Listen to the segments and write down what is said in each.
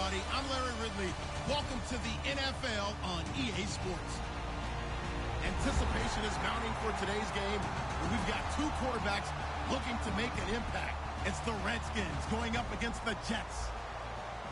everybody. I'm Larry Ridley. Welcome to the NFL on EA Sports. Anticipation is mounting for today's game, and we've got two quarterbacks looking to make an impact. It's the Redskins going up against the Jets.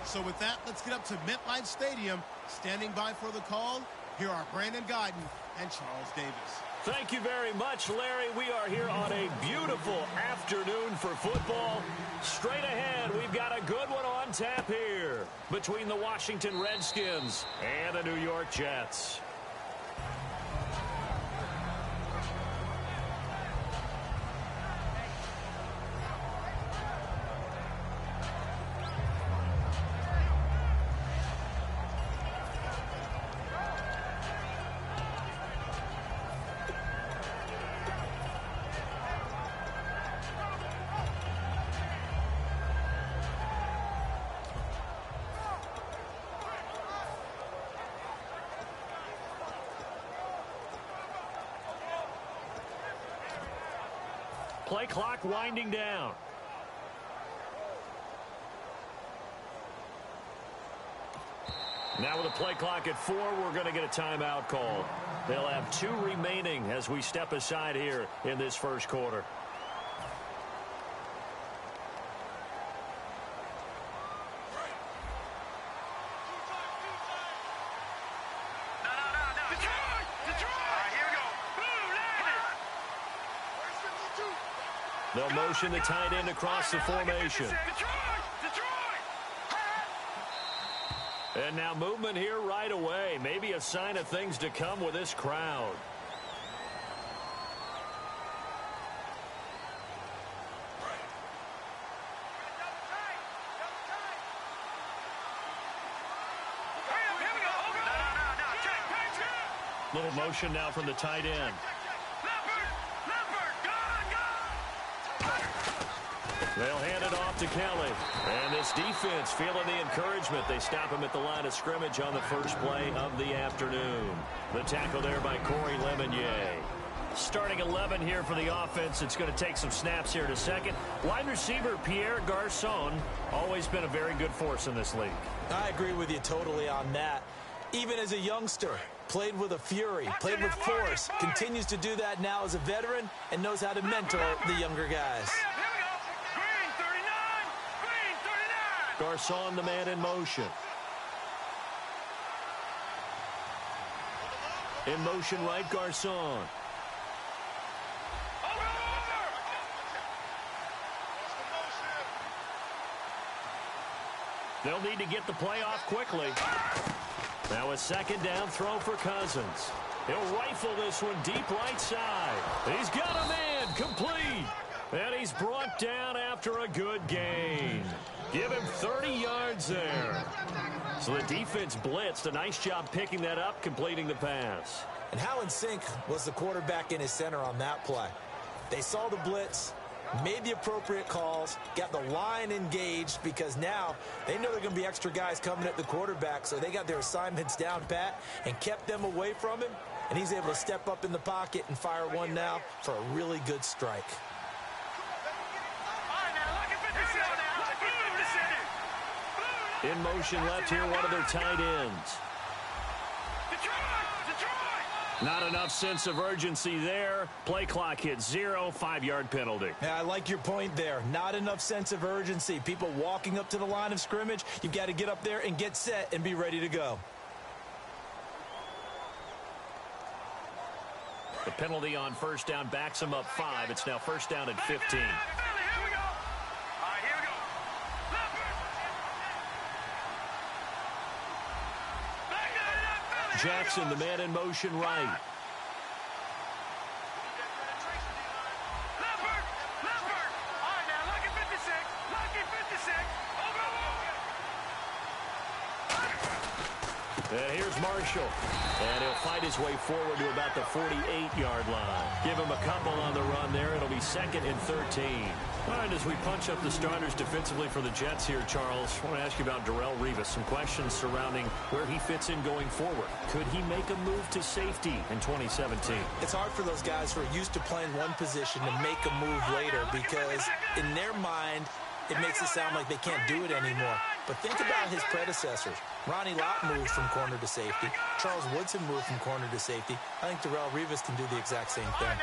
So with that, let's get up to MetLife Stadium. Standing by for the call, here are Brandon Guyton and Charles Davis. Thank you very much, Larry. We are here on a beautiful afternoon for football. Straight ahead, we've got a good one on tap here between the Washington Redskins and the New York Jets. Play clock winding down. Now with the play clock at 4, we're going to get a timeout call. They'll have 2 remaining as we step aside here in this first quarter. They'll motion the tight end across the formation. And now movement here right away. Maybe a sign of things to come with this crowd. Little motion now from the tight end. They'll hand it off to Kelly. And this defense feeling the encouragement. They stop him at the line of scrimmage on the first play of the afternoon. The tackle there by Corey Lemonnier. Starting 11 here for the offense. It's going to take some snaps here in a second. Wide receiver Pierre Garçon, always been a very good force in this league. I agree with you totally on that. Even as a youngster, played with a fury, played with force, continues to do that now as a veteran, and knows how to mentor the younger guys. Garçon, the man in motion. In motion right, Garçon. They'll need to get the play off quickly. Now a second down throw for Cousins. He'll rifle this one deep right side. He's got a man complete. And he's brought down after a good gain. Give him 30 yards there. So the defense blitzed. A nice job picking that up, completing the pass. And how in sync was the quarterback in his center on that play? They saw the blitz, made the appropriate calls, got the line engaged because now they know there are going to be extra guys coming at the quarterback, so they got their assignments down pat and kept them away from him, and he's able to step up in the pocket and fire one now for a really good strike. In motion left here, one of their tight ends. Not enough sense of urgency there. Play clock hit 0, 5-yard penalty. Yeah, I like your point there. Not enough sense of urgency. People walking up to the line of scrimmage, you've got to get up there and get set and be ready to go. The penalty on first down backs them up 5. It's now first down at 15. Jackson, the man in motion right. And here's Marshall. And he'll fight his way forward to about the 48-yard line. Give him a couple on the run there. It'll be second and 13. All right, as we punch up the starters defensively for the Jets here, Charles, I want to ask you about Darrelle Revis. Some questions surrounding where he fits in going forward. Could he make a move to safety in 2017? It's hard for those guys who are used to playing one position to make a move later because in their mind, it makes it sound like they can't do it anymore. But think about his predecessors. Ronnie Lott moved from corner to safety. Charles Woodson moved from corner to safety. I think Darrelle Revis can do the exact same thing.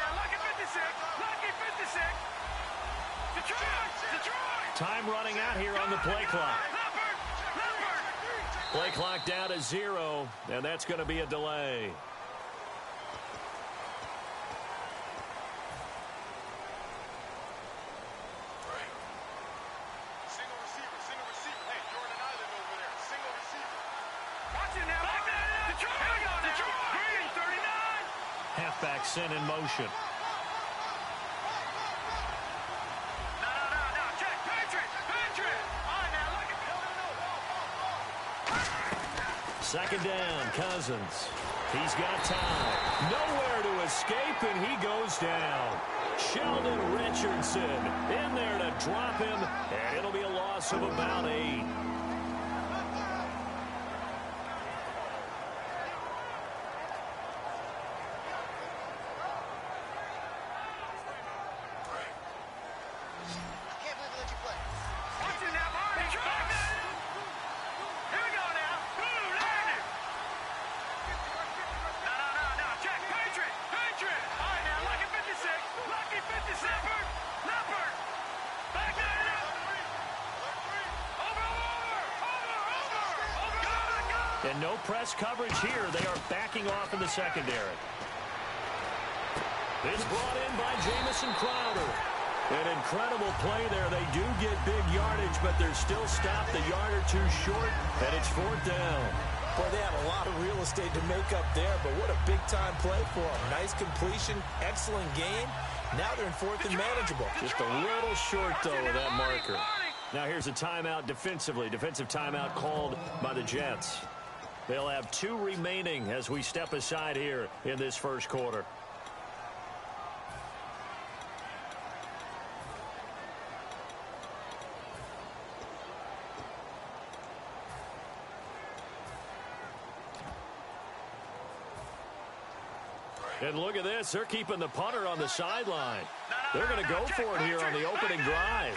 Time running out here on the play clock. Play clock down to 0, and that's going to be a delay. Halfback sent in motion. Second down, Cousins. He's got time. Nowhere to escape, and he goes down. Sheldon Richardson in there to drop him, and it'll be a loss of about 8. And no press coverage here. They are backing off in the secondary. It's brought in by Jamison Crowder. An incredible play there. They do get big yardage, but they're still stopped a yard or two short, and it's 4th down. Boy, they had a lot of real estate to make up there, but what a big-time play for them. Nice completion, excellent game. Now they're in 4th and manageable. Just a little short, though, of that marker. Now here's a timeout defensively. Defensive timeout called by the Jets. They'll have 2 remaining as we step aside here in this first quarter. And look at this. They're keeping the punter on the sideline. They're going to go for it here on the opening drive.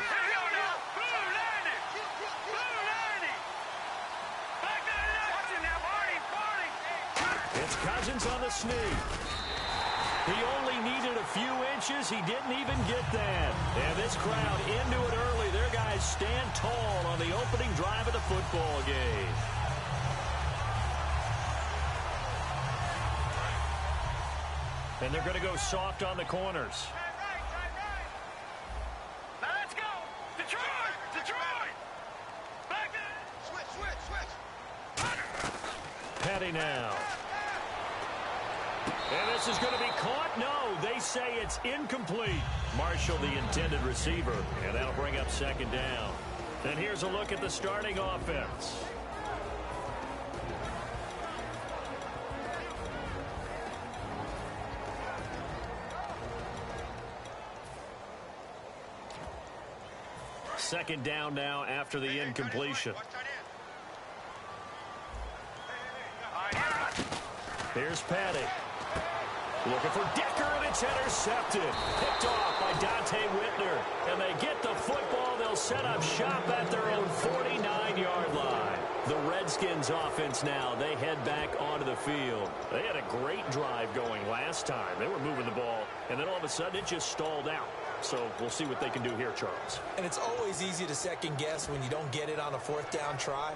It's Cousins on the sneak. He only needed a few inches. He didn't even get that. And this crowd into it early. Their guys stand tall on the opening drive of the football game. And they're going to go soft on the corners. Now let's go. Detroit! Detroit! Back there! Switch! Petty now. And this is going to be caught. No, they say it's incomplete. Marshall, the intended receiver. And that'll bring up 2nd down. And here's a look at the starting offense. Second down now after the incompletion. Here's Petty. Looking for Decker, and it's intercepted. Picked off by Dante Whitner. And they get the football. They'll set up shop at their own 49-yard line. The Redskins offense now. They head back onto the field. They had a great drive going last time. They were moving the ball, and then all of a sudden it just stalled out. So we'll see what they can do here, Charles. And it's always easy to second guess when you don't get it on a 4th down try.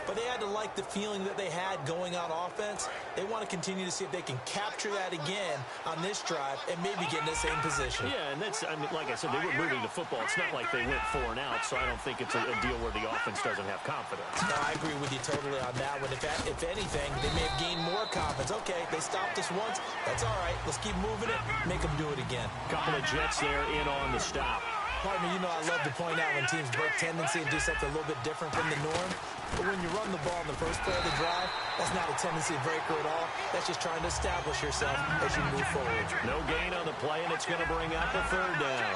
But they had to like the feeling that they had going on offense. They want to continue to see if they can capture that again on this drive and maybe get in the same position. Yeah, and that's, I mean, like I said, they were moving the football. It's not like they went 4 and out, so I don't think it's a deal where the offense doesn't have confidence. No, I agree with you totally on that one. If anything, they may have gained more confidence. Okay, they stopped us once. That's all right. Let's keep moving it. Make them do it again. Couple of Jets there in on the stop. Partner, you know I love to point out when teams break tendency and do something a little bit different from the norm. But when you run the ball in the first play of the drive, that's not a tendency breaker at all. That's just trying to establish yourself as you move forward. No gain on the play, and it's going to bring up a 3rd down.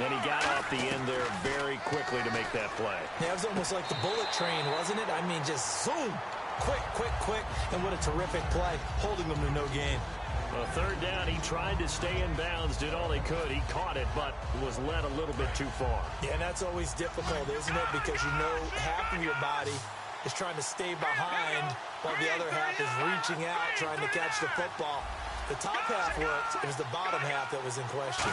And he got off the end there very quickly to make that play. Yeah, it was almost like the bullet train, wasn't it? I mean, just zoom. Quick, and what a terrific play, holding them to no gain. Well, third down, he tried to stay in bounds, did all he could. He caught it, but was led a little bit too far. Yeah, and that's always difficult, isn't it? Because you know half of your body is trying to stay behind while the other half is reaching out, trying to catch the football. The top half worked. It was the bottom half that was in question.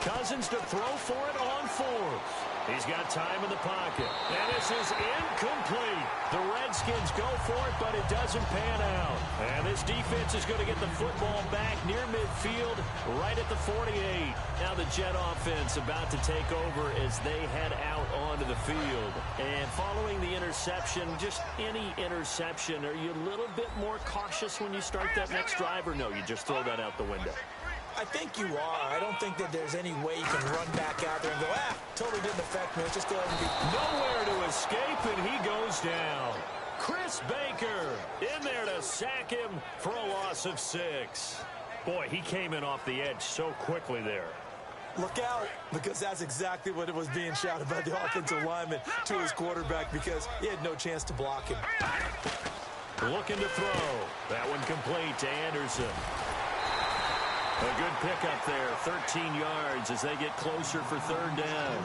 Cousins to throw for it on fourth. He's got time in the pocket. And this is incomplete. The Redskins go for it, but it doesn't pan out. And this defense is going to get the football back near midfield, right at the 48. Now the Jet offense about to take over as they head out onto the field. And following the interception, just any interception, are you a little bit more cautious when you start that next drive, or no, you just throw that out the window? I think you are. I don't think that there's any way you can run back out there and go, totally didn't affect me. Let's just go ahead and be... Nowhere to escape, and he goes down. Chris Baker in there to sack him for a loss of 6. Boy, he came in off the edge so quickly there. Look out, because that's exactly what it was being shouted by the offensive lineman to his quarterback, because he had no chance to block him. Looking to throw. That one complete to Anderson. A good pickup there, 13 yards as they get closer for third down.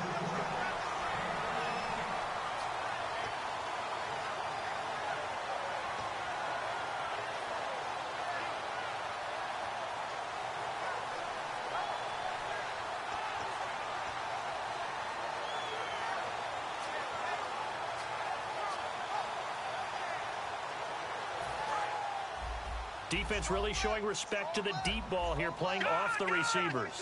Defense really showing respect to the deep ball here, playing off the receivers.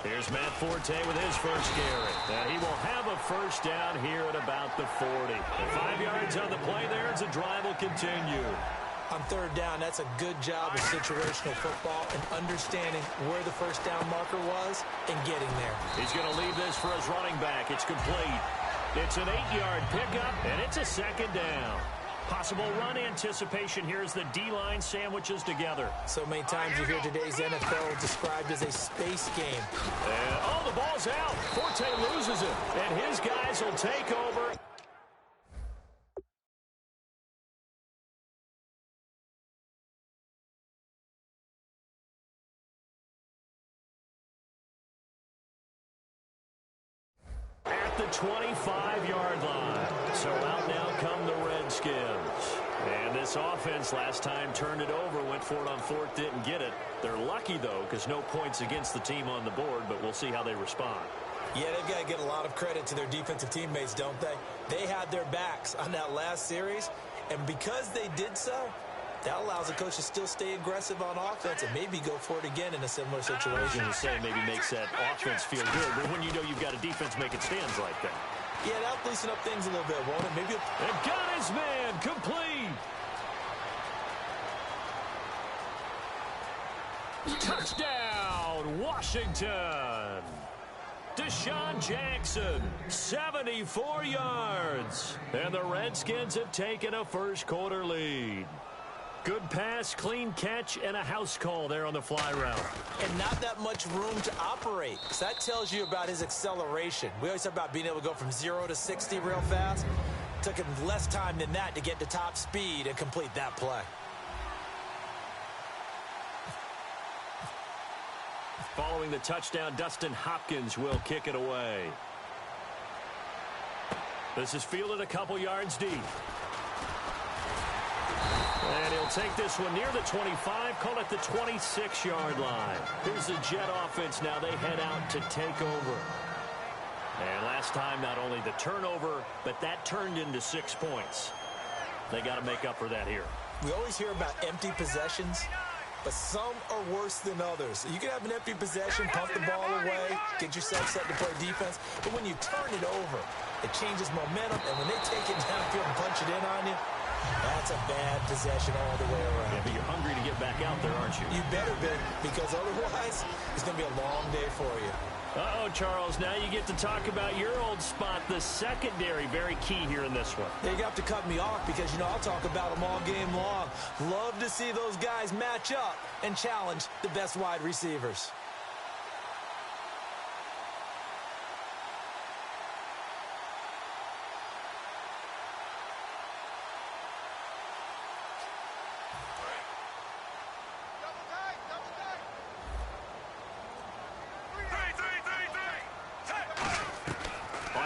Here's Matt Forte with his first carry. And he will have a first down here at about the 40. 5 yards on the play there as the drive will continue. On third down, that's a good job of situational football and understanding where the first down marker was and getting there. He's going to leave this for his running back. It's complete. It's an 8-yard pickup, and it's a second down. Possible run anticipation here as the D-line sandwiches together. So many times you hear today's NFL described as a space game. And, the ball's out. Forte loses it, and his guys will take over. At the 25-yard line. So out now come the Redskins. And this offense last time turned it over, went for it on fourth, didn't get it. They're lucky, though, because no points against the team on the board, but we'll see how they respond. Yeah, they've got to get a lot of credit to their defensive teammates, don't they? They had their backs on that last series, and because they did so, that allows the coach to still stay aggressive on offense and maybe go for it again in a similar situation. I was going to say maybe makes that offense feel good, but when you know you've got a defense making stands like that. Yeah, that'll loosen up things a little bit, won't it? Maybe. And got his man complete. Touchdown, Washington. Deshaun Jackson, 74 yards. And the Redskins have taken a first-quarter lead. Good pass, clean catch, and a house call there on the fly route. And not that much room to operate. So that tells you about his acceleration. We always talk about being able to go from 0 to 60 real fast. Took him less time than that to get to top speed and complete that play. Following the touchdown, Dustin Hopkins will kick it away. This is fielded a couple yards deep. And he'll take this one near the 25, call it the 26-yard line. Here's the Jet offense now. They head out to take over. And last time, not only the turnover, but that turned into 6 points. They got to make up for that here. We always hear about empty possessions, but some are worse than others. You can have an empty possession, pump the ball away, get yourself set to play defense, but when you turn it over, it changes momentum, and when they take it downfield and punch it in on you, that's a bad possession all the way around. Yeah, but you're hungry to get back out there, aren't you? You better be, because otherwise, it's going to be a long day for you. Uh-oh, Charles, now you get to talk about your old spot, the secondary, very key here in this one. You have to cut me off because, I'll talk about them all game long. Love to see those guys match up and challenge the best wide receivers.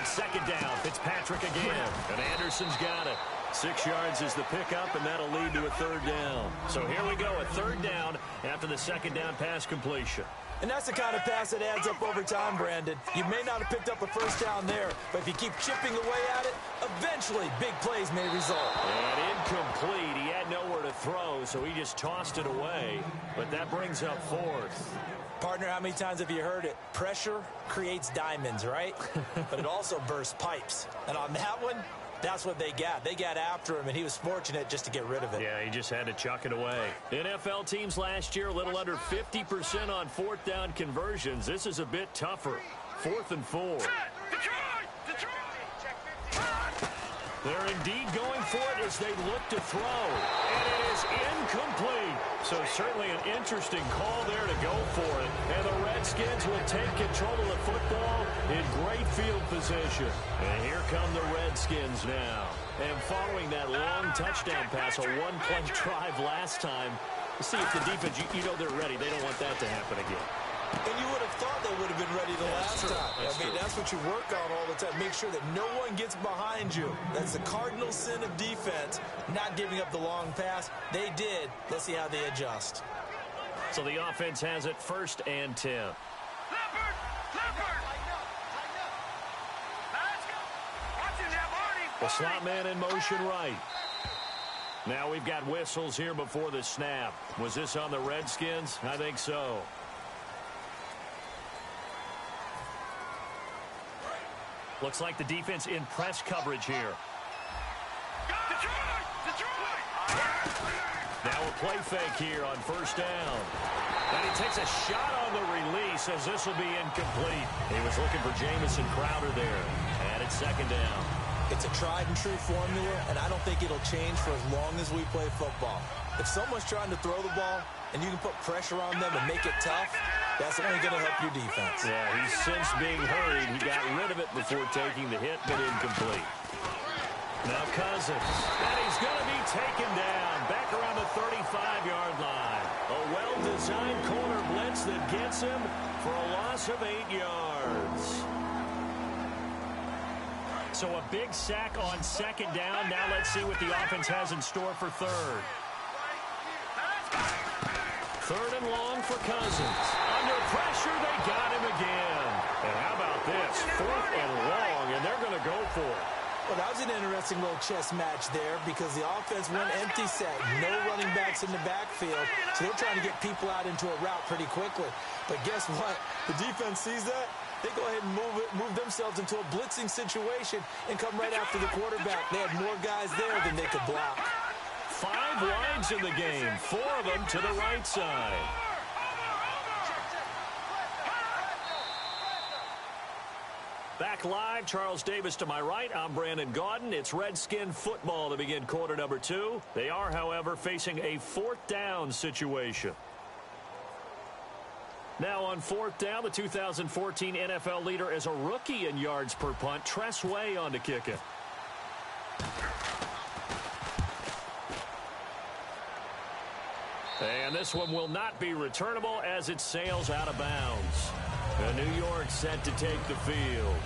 On second down, Fitzpatrick again. And Anderson's got it. 6 yards is the pickup, and that'll lead to a third down. So here we go, a third down after the second down pass completion. And that's the kind of pass that adds up over time, Brandon. You may not have picked up a first down there, but if you keep chipping away at it, eventually big plays may result. And incomplete. He had nowhere to throw, so he just tossed it away. But that brings up fourth. Partner, how many times have you heard it? Pressure creates diamonds, right? But it also bursts pipes. And on that one, that's what they got. They got after him, and he was fortunate just to get rid of it. Yeah, he just had to chuck it away. NFL teams last year, a little under 50% on fourth down conversions. This is a bit tougher. 4th and 4. They're indeed going for it as they look to throw. And it is incomplete. So certainly an interesting call there to go for it. And the Redskins will take control of the football in great field position. And here come the Redskins now. And following that long touchdown pass, a one-play drive last time, see if the defense, you know they're ready. They don't want that to happen again. And you would have thought they would have been ready the last time. That's what you work on all the time. Make sure that no one gets behind you. That's the cardinal sin of defense, not giving up the long pass. They did. Let's see how they adjust. So the offense has it 1st and 10. The slot man in motion right. Now we've got whistles here before the snap. Was this on the Redskins? I think so. Looks like the defense in press coverage here. Now a play fake here on 1st down. And he takes a shot on the release as this will be incomplete. He was looking for Jamison Crowder there. And it's 2nd down. It's a tried and true formula, and I don't think it'll change for as long as we play football. If someone's trying to throw the ball and you can put pressure on them and make it tough, that's only going to help your defense. Yeah, he's since being hurried. He got rid of it before taking the hit, but incomplete. Now Cousins. And he's going to be taken down back around the 35-yard line. A well-designed corner blitz that gets him for a loss of 8 yards. So a big sack on 2nd down. Now let's see what the offense has in store for 3rd. 3rd and long for Cousins. Under pressure, they got him again. And how about this? 4th and long, and they're going to go for it. Well, that was an interesting little chess match there because the offense went empty set. No running backs in the backfield, so they're trying to get people out into a route pretty quickly. But guess what? The defense sees that. They go ahead and move themselves into a blitzing situation and come right after the quarterback. They had more guys there than they could block. 5 wides in the game, 4 of them to the right side. Back live, Charles Davis to my right. I'm Brandon Gaudin. It's Redskin football to begin quarter number 2. They are, however, facing a 4th down situation. Now on 4th down, the 2014 NFL leader as a rookie in yards per punt, Tress Way on to kick it. And this one will not be returnable as it sails out of bounds. New York set to take the field.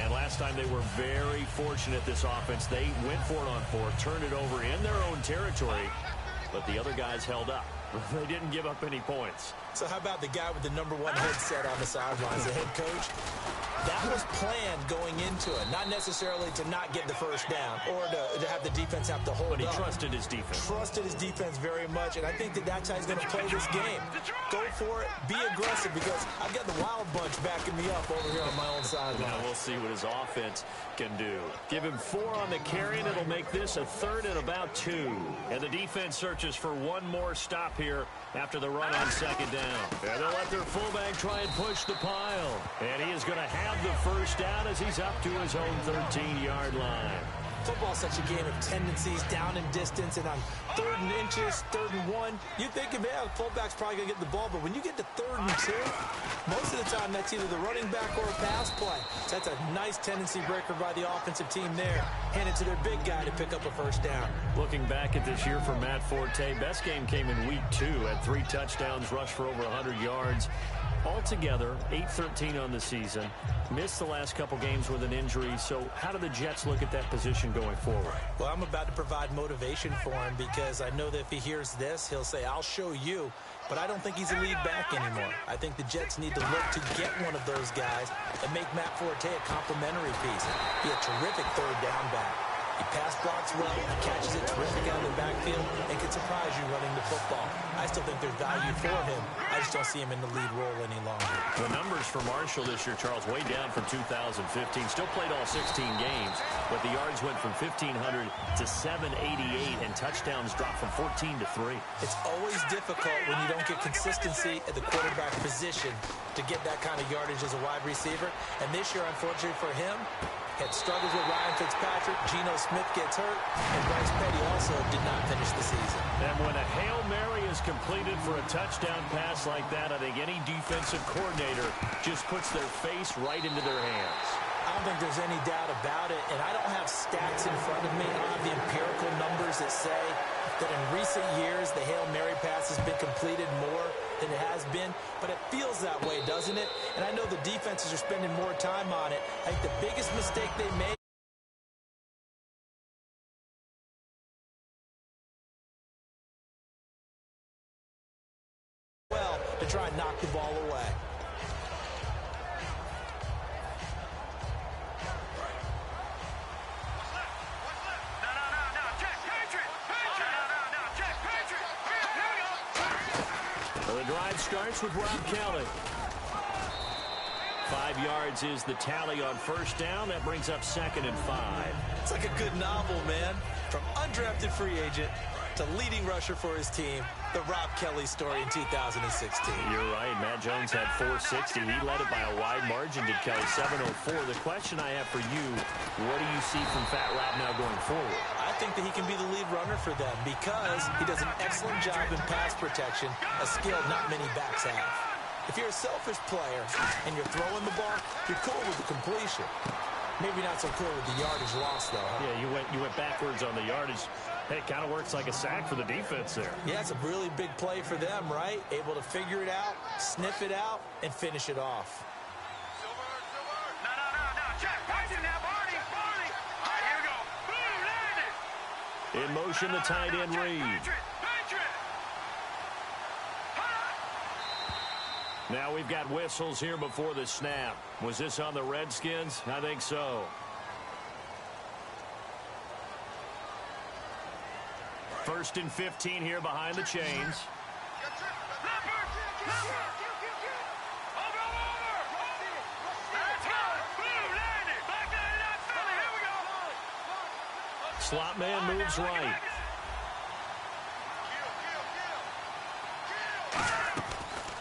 And last time they were very fortunate, this offense. They went for it on 4th, turned it over in their own territory, but the other guys held up. They didn't give up any points. So how about the guy with the #1 headset on the sidelines, the head coach? That was planned going into it, not necessarily to not get the first down or to have the defense have to hold up. But he trusted his defense. Trusted his defense very much, and I think that's how he's going to play this game. Go for it, be aggressive, because I've got the wild bunch backing me up over here on my own sideline. Now we'll see what his offense can do. Give him 4 on the carry, and it'll make this a 3rd and about 2. And the defense searches for one more stop here after the run on 2nd down. And they'll let their fullback try and push the pile. And he is going to have the first down as he's up to his own 13-yard line. Football's such a game of tendencies, down and distance, and on 3rd and inches, 3rd and 1, you think, man, the fullback's probably going to get the ball, but when you get to 3rd and 2, most of the time that's either the running back or a pass play. So that's a nice tendency breaker by the offensive team there. Hand it to their big guy to pick up a first down. Looking back at this year for Matt Forte, best game came in week 2 at 3 touchdowns, rushed for over 100 yards. Altogether, 8-13 on the season. Missed the last couple games with an injury. So how do the Jets look at that position going forward? Well, I'm about to provide motivation for him because I know that if he hears this, he'll say, I'll show you. But I don't think he's a lead back anymore. I think the Jets need to look to get one of those guys and make Matt Forte a complimentary piece. Be a terrific third down back. He pass blocks well, he catches it terrific out of the backfield, and can surprise you running the football. I still think there's value for him. I just don't see him in the lead role any longer. The numbers for Marshall this year, Charles, way down from 2015. Still played all 16 games, but the yards went from 1,500 to 788, and touchdowns dropped from 14 to 3. It's always difficult when you don't get consistency at the quarterback position to get that kind of yardage as a wide receiver. And this year, unfortunately for him, had struggles with Ryan Fitzpatrick, Geno Smith gets hurt, and Bryce Petty also did not finish the season. And when a Hail Mary is completed for a touchdown pass like that, I think any defensive coordinator just puts their face right into their hands. I don't think there's any doubt about it, and I don't have stats in front of me. I don't have the empirical numbers that say that in recent years the Hail Mary pass has been completed more than it has been, but it feels that way, doesn't it? And I know the defenses are spending more time on it. I think the biggest mistake they made to try and knock the ball away. The drive starts with Rob Kelly. 5 yards is the tally on first down. That brings up 2nd and 5. It's like a good novel, man. From undrafted free agent to leading rusher for his team, the Rob Kelly story in 2016. You're right. Matt Jones had 460. He led it by a wide margin, did Kelly, 704. The question I have for you, what do you see from Fat Rob now going forward? I think that he can be the lead runner for them because he does an excellent job in pass protection, a skill not many backs have. If you're a selfish player and you're throwing the ball, you're cool with the completion. Maybe not so cool with the yardage loss, though. Huh? Yeah, you went backwards on the yardage. It kind of works like a sack for the defense there. Yeah, it's a really big play for them, right? Able to figure it out, sniff it out, and finish it off. No. Check. Watch it now, Barney. All right, here we go. Boom, landed. In motion, the tight end Reed. Now we've got whistles here before the snap. Was this on the Redskins? I think so. First and 15 here behind the chains. Slot man moves right.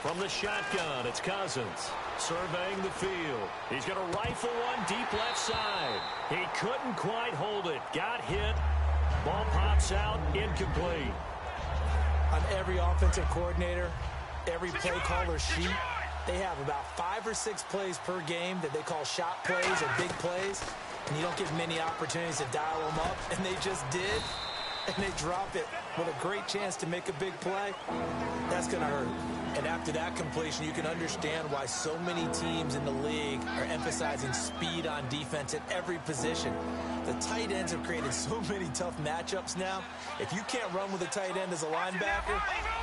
From the shotgun, it's Cousins surveying the field. He's going to rifle one deep left side. He couldn't quite hold it. Got hit. Ball pops out, incomplete. On every offensive coordinator, every play caller sheet, they have about 5 or 6 plays per game that they call shot plays or big plays, and you don't get many opportunities to dial them up, and they just did, and they drop it with a great chance to make a big play. That's going to hurt. And after that completion, you can understand why so many teams in the league are emphasizing speed on defense at every position. The tight ends have created so many tough matchups now. If you can't run with a tight end as a linebacker,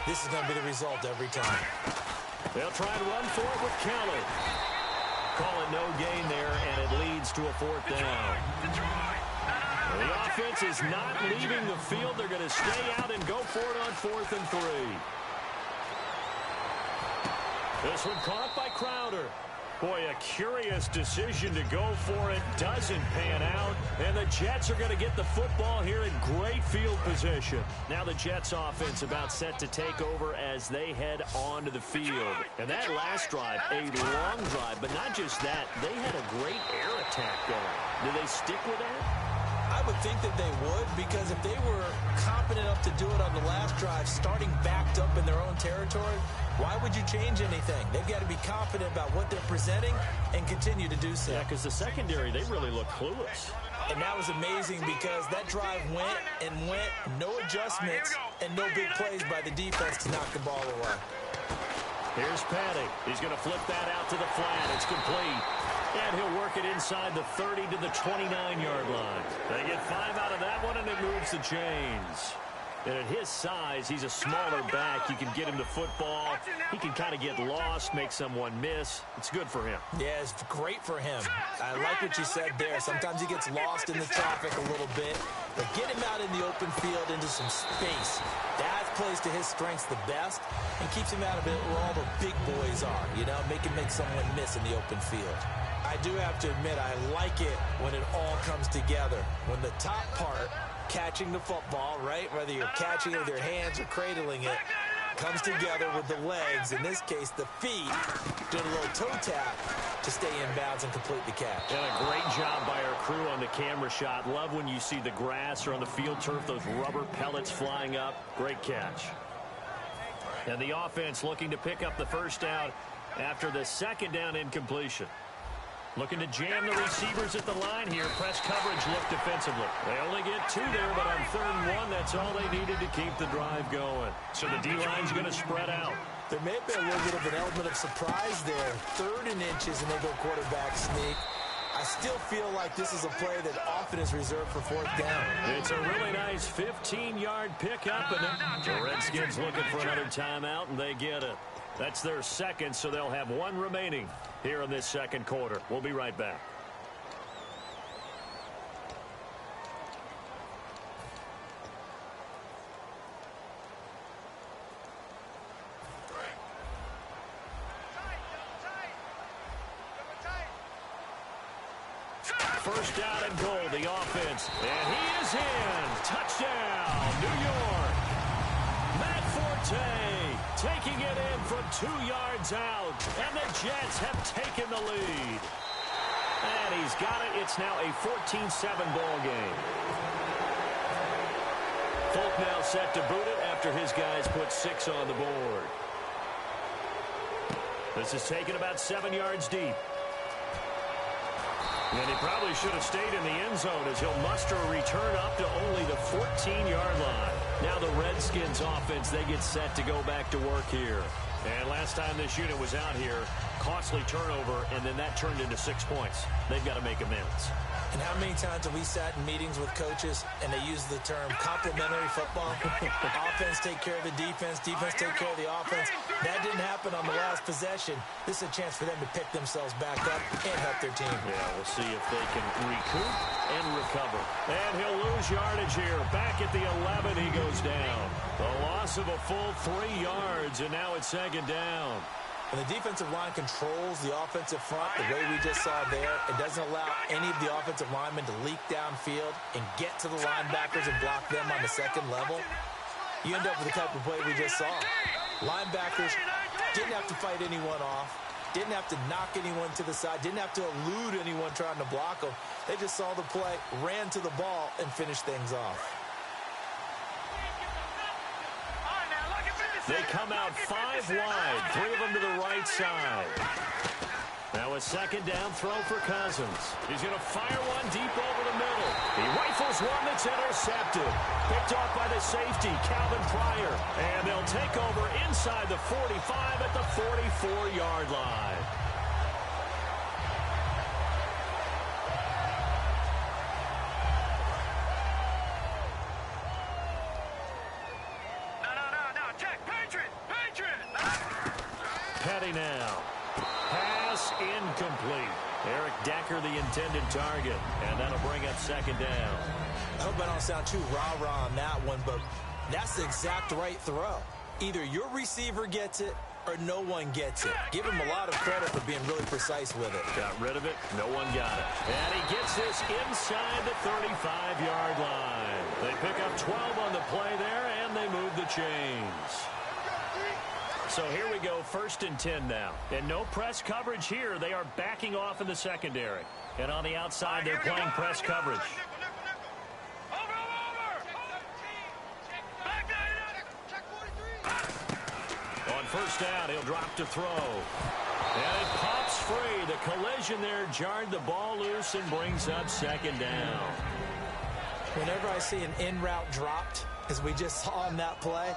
this is going to be the result every time. They'll try and run for it with Kelly. Call it no gain there, and it leads to a 4th down. The offense is not leaving the field. They're going to stay out and go for it on 4th and 3. This one caught by Crowder. Boy, a curious decision to go for it. Doesn't pan out. And the Jets are going to get the football here in great field position. Now the Jets offense about set to take over as they head onto the field. And that last drive, a long drive, but not just that. They had a great air attack going. Do they stick with that? I would think that they would, because if they were competent enough to do it on the last drive, starting backed up in their own territory, why would you change anything? They've got to be confident about what they're presenting and continue to do so. Yeah, because the secondary, they really look clueless. And that was amazing because that drive went and went, no adjustments, and no big plays by the defense to knock the ball away. Here's Petty. He's going to flip that out to the flat. It's complete. And he'll work it inside the 30 to the 29-yard line. They get 5 out of that one, and it moves the chains. And at his size, he's a smaller back. You can get him to football. He can kind of get lost, make someone miss. It's good for him. Yeah, it's great for him. I like what you said there. Sometimes he gets lost in the traffic a little bit. But get him out in the open field into some space. That plays to his strengths the best and keeps him out of it where all the big boys are. You know, make someone miss in the open field. I do have to admit, I like it when it all comes together. When the top part, catching the football, right, whether you're catching it with your hands or cradling it, comes together with the legs, in this case the feet, doing a little toe tap to stay in bounds and complete the catch. And a great job by our crew on the camera shot. Love when you see the grass or on the field turf, those rubber pellets flying up. Great catch. And the offense looking to pick up the first down after the second down incompletion. Looking to jam the receivers at the line here. Press coverage look defensively. They only get 2 there, but on 3rd and 1, that's all they needed to keep the drive going. So the D-line's going to spread out. There may have been a little bit of an element of surprise there. 3rd and inches, and they go quarterback sneak. I still feel like this is a play that often is reserved for 4th down. It's a really nice 15-yard pickup, and the Redskins looking for another timeout, and they get it. That's their second, so they'll have 1 remaining here in this second quarter. We'll be right back. First down and goal, the offense. And he is in. Touchdown, New York. Matt Forte taking it in from 2 yards out. And the Jets have taken the lead. And he's got it. It's now a 14-7 ball game. Folk now set to boot it after his guys put 6 on the board. This is taken about 7 yards deep. And he probably should have stayed in the end zone as he'll muster a return up to only the 14-yard line. Now the Redskins offense, they get set to go back to work here. And last time this unit was out here, costly turnover, and then that turned into 6 points. They've got to make amends. And how many times have we sat in meetings with coaches and they use the term complementary football? Offense take care of the defense, defense take care of the offense. That didn't happen on the last possession. This is a chance for them to pick themselves back up and help their team. Yeah, we'll see if they can recoup and recover. And he'll lose yardage here. Back at the 11, he goes down. The loss of a full 3 yards, and now it's second down. When the defensive line controls the offensive front the way we just saw there, it doesn't allow any of the offensive linemen to leak downfield and get to the linebackers and block them on the second level. You end up with the type of play we just saw. Linebackers didn't have to fight anyone off, didn't have to knock anyone to the side, didn't have to elude anyone trying to block them. They just saw the play, ran to the ball, and finished things off. They come out 5 wide, 3 of them to the right side. Now a second down throw for Cousins. He's going to fire one deep over the middle. He rifles one that's intercepted. Picked off by the safety, Calvin Pryor. And they'll take over inside the 45 at the 44-yard line. Petty now. Pass incomplete. Eric Decker, the intended target. And that'll bring up second down. I hope I don't sound too rah-rah on that one, but that's the exact right throw. Either your receiver gets it or no one gets it. Give him a lot of credit for being really precise with it. Got rid of it. No one got it. And he gets this inside the 35-yard line. They pick up 12 on the play there, and they move the chains. So here we go, 1st and 10 now. And no press coverage here. They are backing off in the secondary. And on the outside, they're playing press coverage. On 1st down, he'll drop to throw. And it pops free. The collision there jarred the ball loose and brings up second down. Whenever I see an in route dropped, as we just saw on that play,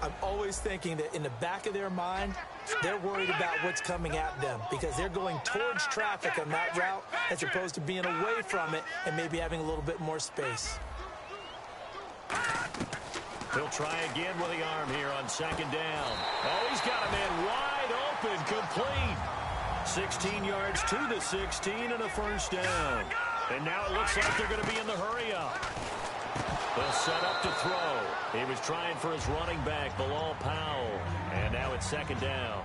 I'm always thinking that in the back of their mind, they're worried about what's coming at them because they're going towards traffic on that route as opposed to being away from it and maybe having a little bit more space. He'll try again with the arm here on second down. Oh, he's got a man wide open, complete. 16 yards to the 16 and a first down. And now it looks like they're going to be in the hurry-up. They'll set up to throw. He was trying for his running back, Bilal Powell. And now it's second down.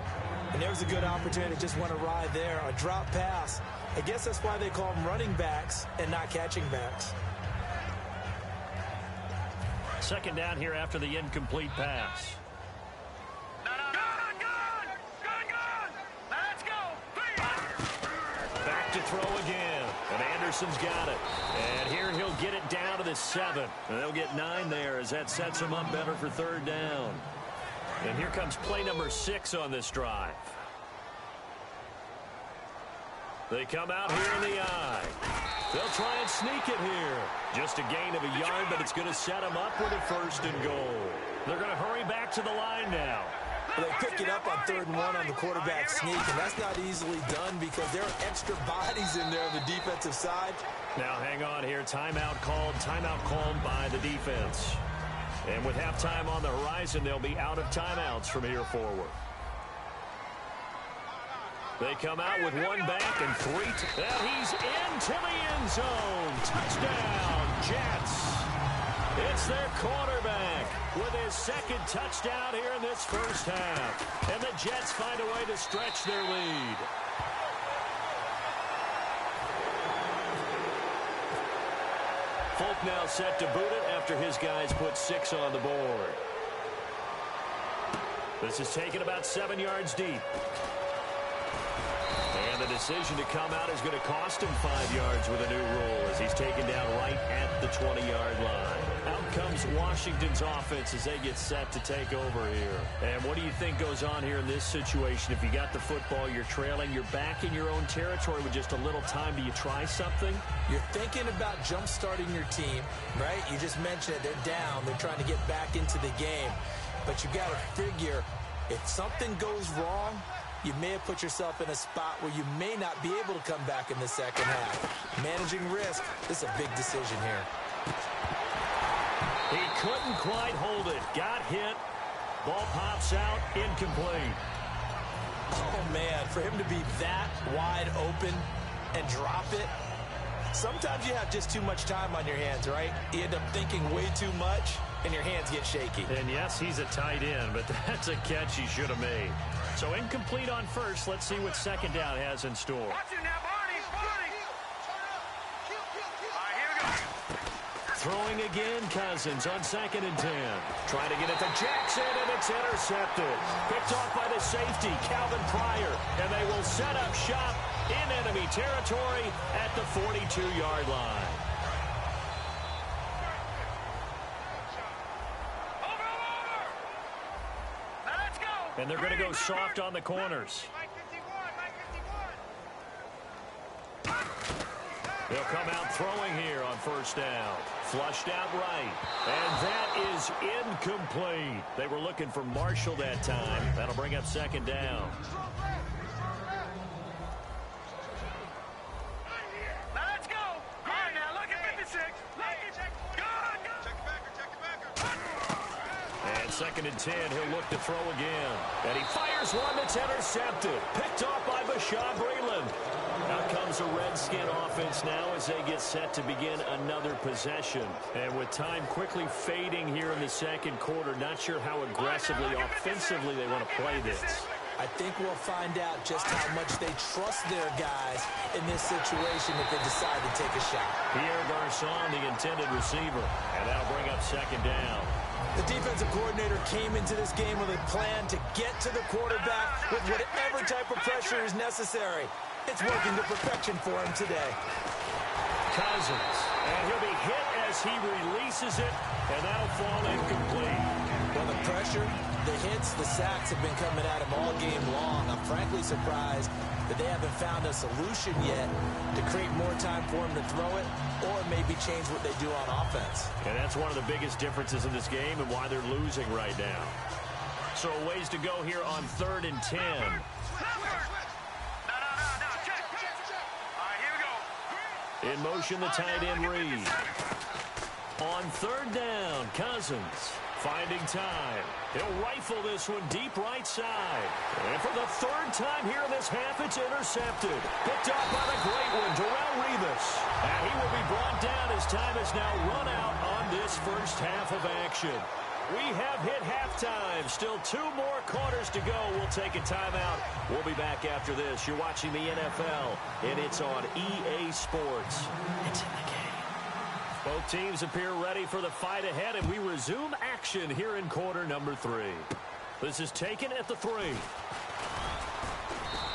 And there was a good opportunity to just want to ride there. A drop pass. I guess that's why they call them running backs and not catching backs. Second down here after the incomplete pass. Back to throw again. And Anderson's got it. And here he'll get it down to the 7. And they'll get 9 there as that sets him up better for third down. And here comes play number 6 on this drive. They come out here in the eye. They'll try and sneak it here. Just a gain of a yard, but it's going to set them up with a first and goal. They're going to hurry back to the line now. Well, they pick it up on 3rd and 1 on the quarterback sneak, and that's not easily done because there are extra bodies in there on the defensive side. Now hang on here. Timeout called by the defense. And with halftime on the horizon, they'll be out of timeouts from here forward. They come out with 1 back and 3. And he's into the end zone. Touchdown, Jets. It's their quarterback with his 2nd touchdown here in this first half. And the Jets find a way to stretch their lead. Folk now set to boot it after his guys put 6 on the board. This is taken about 7 yards deep. And the decision to come out is going to cost him 5 yards with a new rule as he's taken down right at the 20-yard line. Out comes Washington's offense as they get set to take over here. And what do you think goes on here in this situation? If you got the football, you're trailing, you're back in your own territory with just a little time. Do you try something? You're thinking about jump-starting your team, right? You just mentioned it. They're down. They're trying to get back into the game. But you got to figure if something goes wrong, you may have put yourself in a spot where you may not be able to come back in the second half. Managing risk, this is a big decision here. He couldn't quite hold it. Got hit. Ball pops out. Incomplete. Oh, man, for him to be that wide open and drop it, sometimes you have just too much time on your hands, right? You end up thinking way too much, and your hands get shaky. And yes, he's a tight end, but that's a catch he should have made. So incomplete on first. Let's see what second down has in store. Watch it now, Barney. All right, here we go. Throwing again, Cousins on 2nd and 10. Trying to get it to Jackson, and it's intercepted. Picked off by the safety, Calvin Pryor. And they will set up shop in enemy territory at the 42-yard line. And they're going to go soft on the corners. They'll come out throwing here on first down. Flushed out right. And that is incomplete. They were looking for Marshall that time. That'll bring up second down. Let's go. All right, now look at 56. Check the backer. And 2nd and 10, he'll look to throw again. And he fires one that's intercepted. Picked off by Bashaud Breeland. Out comes the Redskin offense now as they get set to begin another possession. And with time quickly fading here in the second quarter, not sure how aggressively, offensively they want to play this. I think we'll find out just how much they trust their guys in this situation if they decide to take a shot. Pierre Garçon, the intended receiver. And that'll bring up second down. The defensive coordinator came into this game with a plan to get to the quarterback with whatever type of pressure is necessary. It's working to perfection for him today. Cousins, and he'll be hit as he releases it, and that'll fall incomplete. Well, the pressure, the hits, the sacks have been coming at him all game long. I'm frankly surprised that they haven't found a solution yet to create more time for him to throw it or maybe change what they do on offense. And that's one of the biggest differences in this game and why they're losing right now. So a ways to go here on 3rd and 10. No, check. All right, here we go. In motion, the tight end Reed. On 3rd down, Cousins finding time. He'll rifle this one deep right side. And for the 3rd time here in this half, it's intercepted. Picked up by the great one, Darrelle Revis. And he will be brought down as time has now run out on this first half of action. We have hit halftime. Still 2 more quarters to go. We'll take a timeout. We'll be back after this. You're watching the NFL, and it's on EA Sports. It's in the game. Both teams appear ready for the fight ahead, and we resume action here in quarter number 3. This is taken at the 3.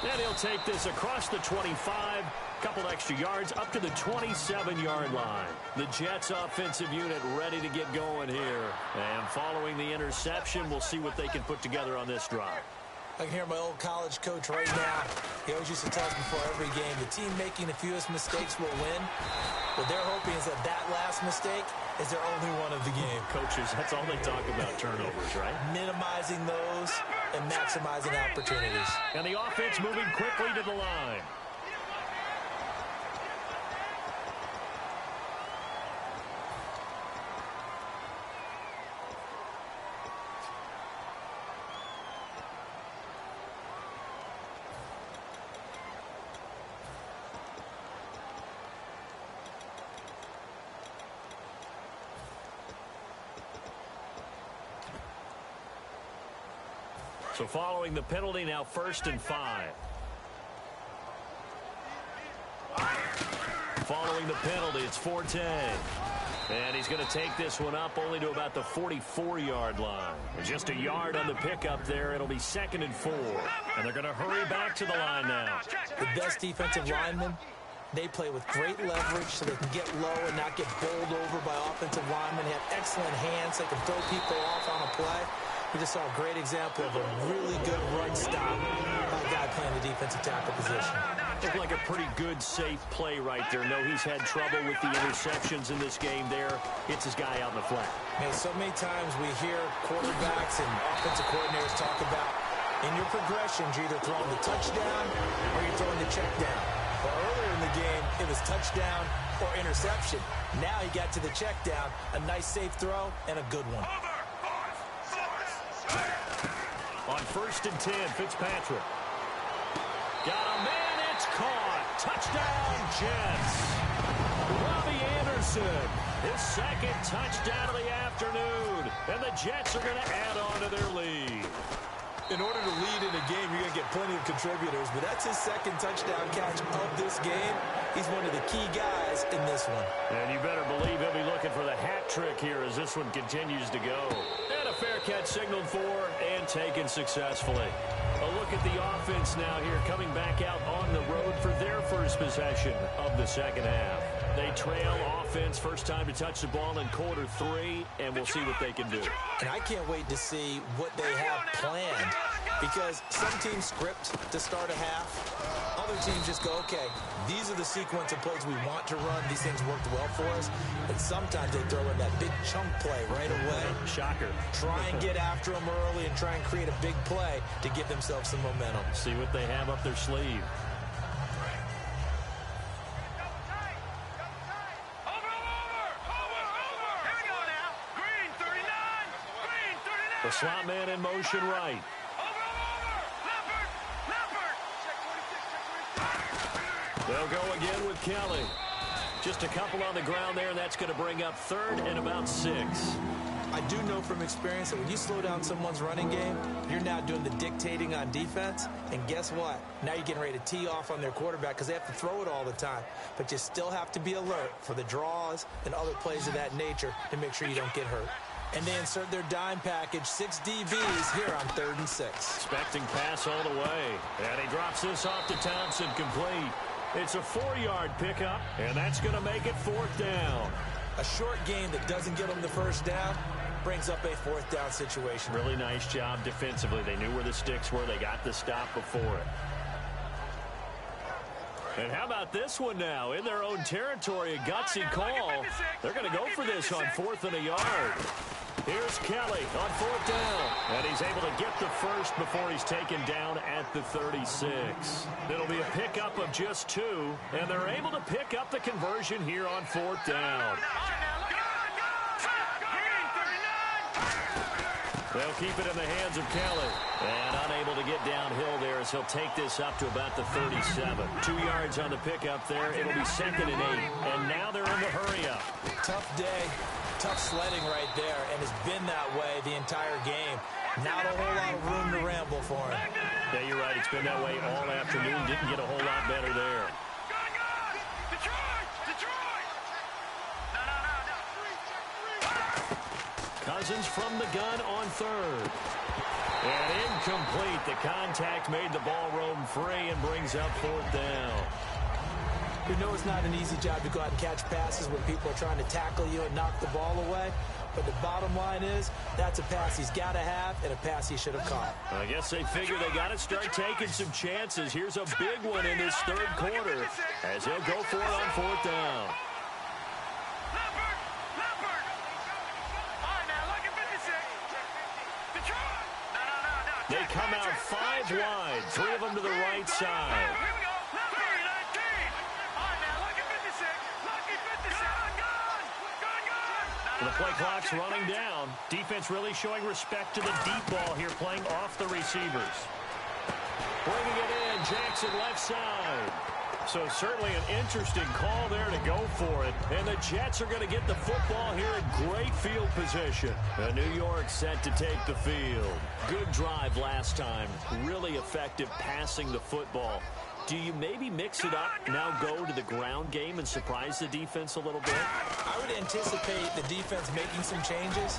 And he'll take this across the 25. Couple extra yards up to the 27-yard line. The Jets offensive unit ready to get going here. And following the interception, we'll see what they can put together on this drive. I can hear my old college coach right now. He always used to tell us before every game, the team making the fewest mistakes will win. What they're hoping is that last mistake is their only one of the game. Coaches, that's all they talk about, turnovers, right? Minimizing those and maximizing opportunities. And the offense moving quickly to the line. So following the penalty, now 1st and 5. Following the penalty, it's Forte. And he's going to take this one up only to about the 44-yard line. And just a yard on the pickup there. It'll be 2nd and 4. And they're going to hurry back to the line now. The best defensive linemen, they play with great leverage so they can get low and not get bowled over by offensive linemen. They have excellent hands. They can throw people off on a play. We just saw a great example of a really good run stop by a guy playing the defensive tackle position. Looked like a pretty good, safe play right there. No, he's had trouble with the interceptions in this game there. Hits his guy out in the flat. Man, so many times we hear quarterbacks and offensive coordinators talk about in your progressions, you're either throwing the touchdown or you're throwing the check down. But earlier in the game, it was touchdown or interception. Now he got to the check down, a nice safe throw, and a good one. On 1st and 10, Fitzpatrick. Got a man, it's caught. Touchdown, Jets. Robbie Anderson, his 2nd touchdown of the afternoon. And the Jets are going to add on to their lead. In order to lead in a game, you're going to get plenty of contributors, but that's his 2nd touchdown catch of this game. He's one of the key guys in this one. And you better believe he'll be looking for the hat trick here as this one continues to go. And a fair catch signaled for and taken successfully. A look at the offense now here, coming back out on the road for their first possession of the 2nd half. They trail offense, first time to touch the ball in quarter 3, and we'll see what they can do. And I can't wait to see what they have planned, because some teams script to start a half. Other teams just go, okay, these are the sequence of plays we want to run. These things worked well for us. And sometimes they throw in that big chunk play right away. Shocker. Try and get after them early and try and create a big play to give themselves some momentum. See what they have up their sleeve. The slot man in motion right. They'll go again with Kelly. Just a couple on the ground there, and that's going to bring up 3rd and about 6. I do know from experience that when you slow down someone's running game, you're now doing the dictating on defense. And guess what? Now you're getting ready to tee off on their quarterback because they have to throw it all the time. But you still have to be alert for the draws and other plays of that nature to make sure you don't get hurt. And they insert their dime package, 6 DBs here on 3rd and 6. Expecting pass all the way. And he drops this off to Thompson, complete. It's a 4-yard pickup, and that's going to make it 4th down. A short game that doesn't get them the first down brings up a 4th down situation. Really nice job defensively. They knew where the sticks were. They got the stop before it. And how about this one now? In their own territory, a gutsy call. They're going to go for this on 4th and a yard. Here's Kelly on 4th down. And he's able to get the first before he's taken down at the 36. It'll be a pickup of just 2, and they're able to pick up the conversion here on 4th down. They'll keep it in the hands of Kelly. And unable to get downhill there as he'll take this up to about the 37. 2 yards on the pickup there. It'll be 2nd and 8. And now they're in the hurry-up. Tough day. Tough sledding right there, and it's been that way the entire game. Not a whole lot of room to ramble for him. Yeah, you're right. It's been that way all afternoon. Didn't get a whole lot better there. Cousins from the gun on 3rd. And incomplete. The contact made the ball roam free and brings up 4th down. We know it's not an easy job to go out and catch passes when people are trying to tackle you and knock the ball away. But the bottom line is, that's a pass he's got to have and a pass he should have caught. I guess they figure they got to start taking some chances. Here's a big one in this 3rd quarter as he'll go for it on 4th down. They come out 5 wide, 3 of them to the right side. The play clock's running down. Defense really showing respect to the deep ball here, playing off the receivers. Bringing it in, Jackson left side. So certainly an interesting call there to go for it. And the Jets are going to get the football here in great field position. And New York set to take the field. Good drive last time. Really effective passing the football. Do you maybe mix it up, now go to the ground game and surprise the defense a little bit? I would anticipate the defense making some changes,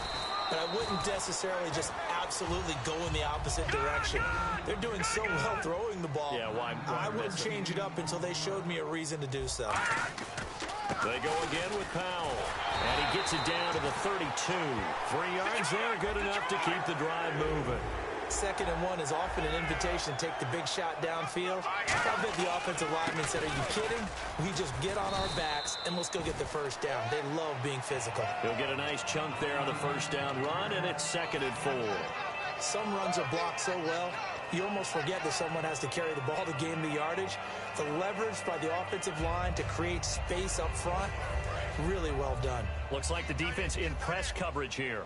but I wouldn't necessarily just absolutely go in the opposite direction. They're doing so well throwing the ball. Yeah, why I wouldn't change it up until they showed me a reason to do so. They go again with Powell. And he gets it down to the 32. 3 yards there, good enough to keep the drive moving. 2nd and 1 is often an invitation to take the big shot downfield. I bet the offensive lineman said, are you kidding? We just get on our backs and let's go get the first down. They love being physical. He'll get a nice chunk there on the first down run, and it's 2nd and 4. Some runs are blocked so well, you almost forget that someone has to carry the ball to gain the yardage. The leverage by the offensive line to create space up front, really well done. Looks like the defense in press coverage here.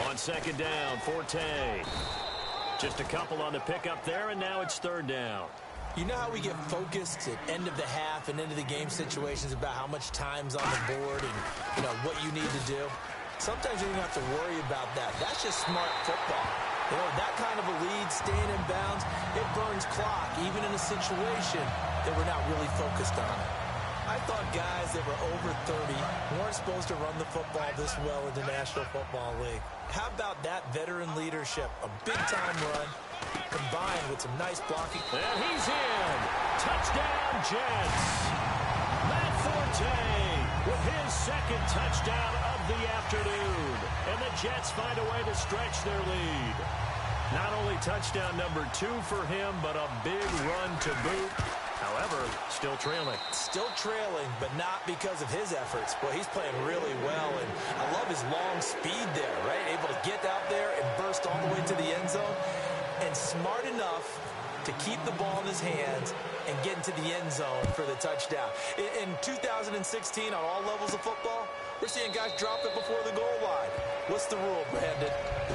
On 2nd down, Forte. Just a couple on the pickup there, and now it's 3rd down. You know how we get focused at end of the half and into the game situations about how much time's on the board and, what you need to do? Sometimes you don't have to worry about that. That's just smart football. That kind of a lead, staying in bounds, it burns clock, even in a situation that we're not really focused on it. I thought guys that were over 30 weren't supposed to run the football this well in the National Football League. How about that veteran leadership? A big-time run combined with some nice blocking. And he's in. Touchdown, Jets. Matt Forte with his 2nd touchdown of the afternoon. And the Jets find a way to stretch their lead. Not only touchdown number 2 for him, but a big run to boot. However, still trailing. Still trailing, but not because of his efforts. Well, he's playing really well, and I love his long speed there, right? Able to get out there and burst all the way to the end zone, and smart enough to keep the ball in his hands and get into the end zone for the touchdown. In 2016, on all levels of football, we're seeing guys drop it before the goal line. What's the rule, Brandon?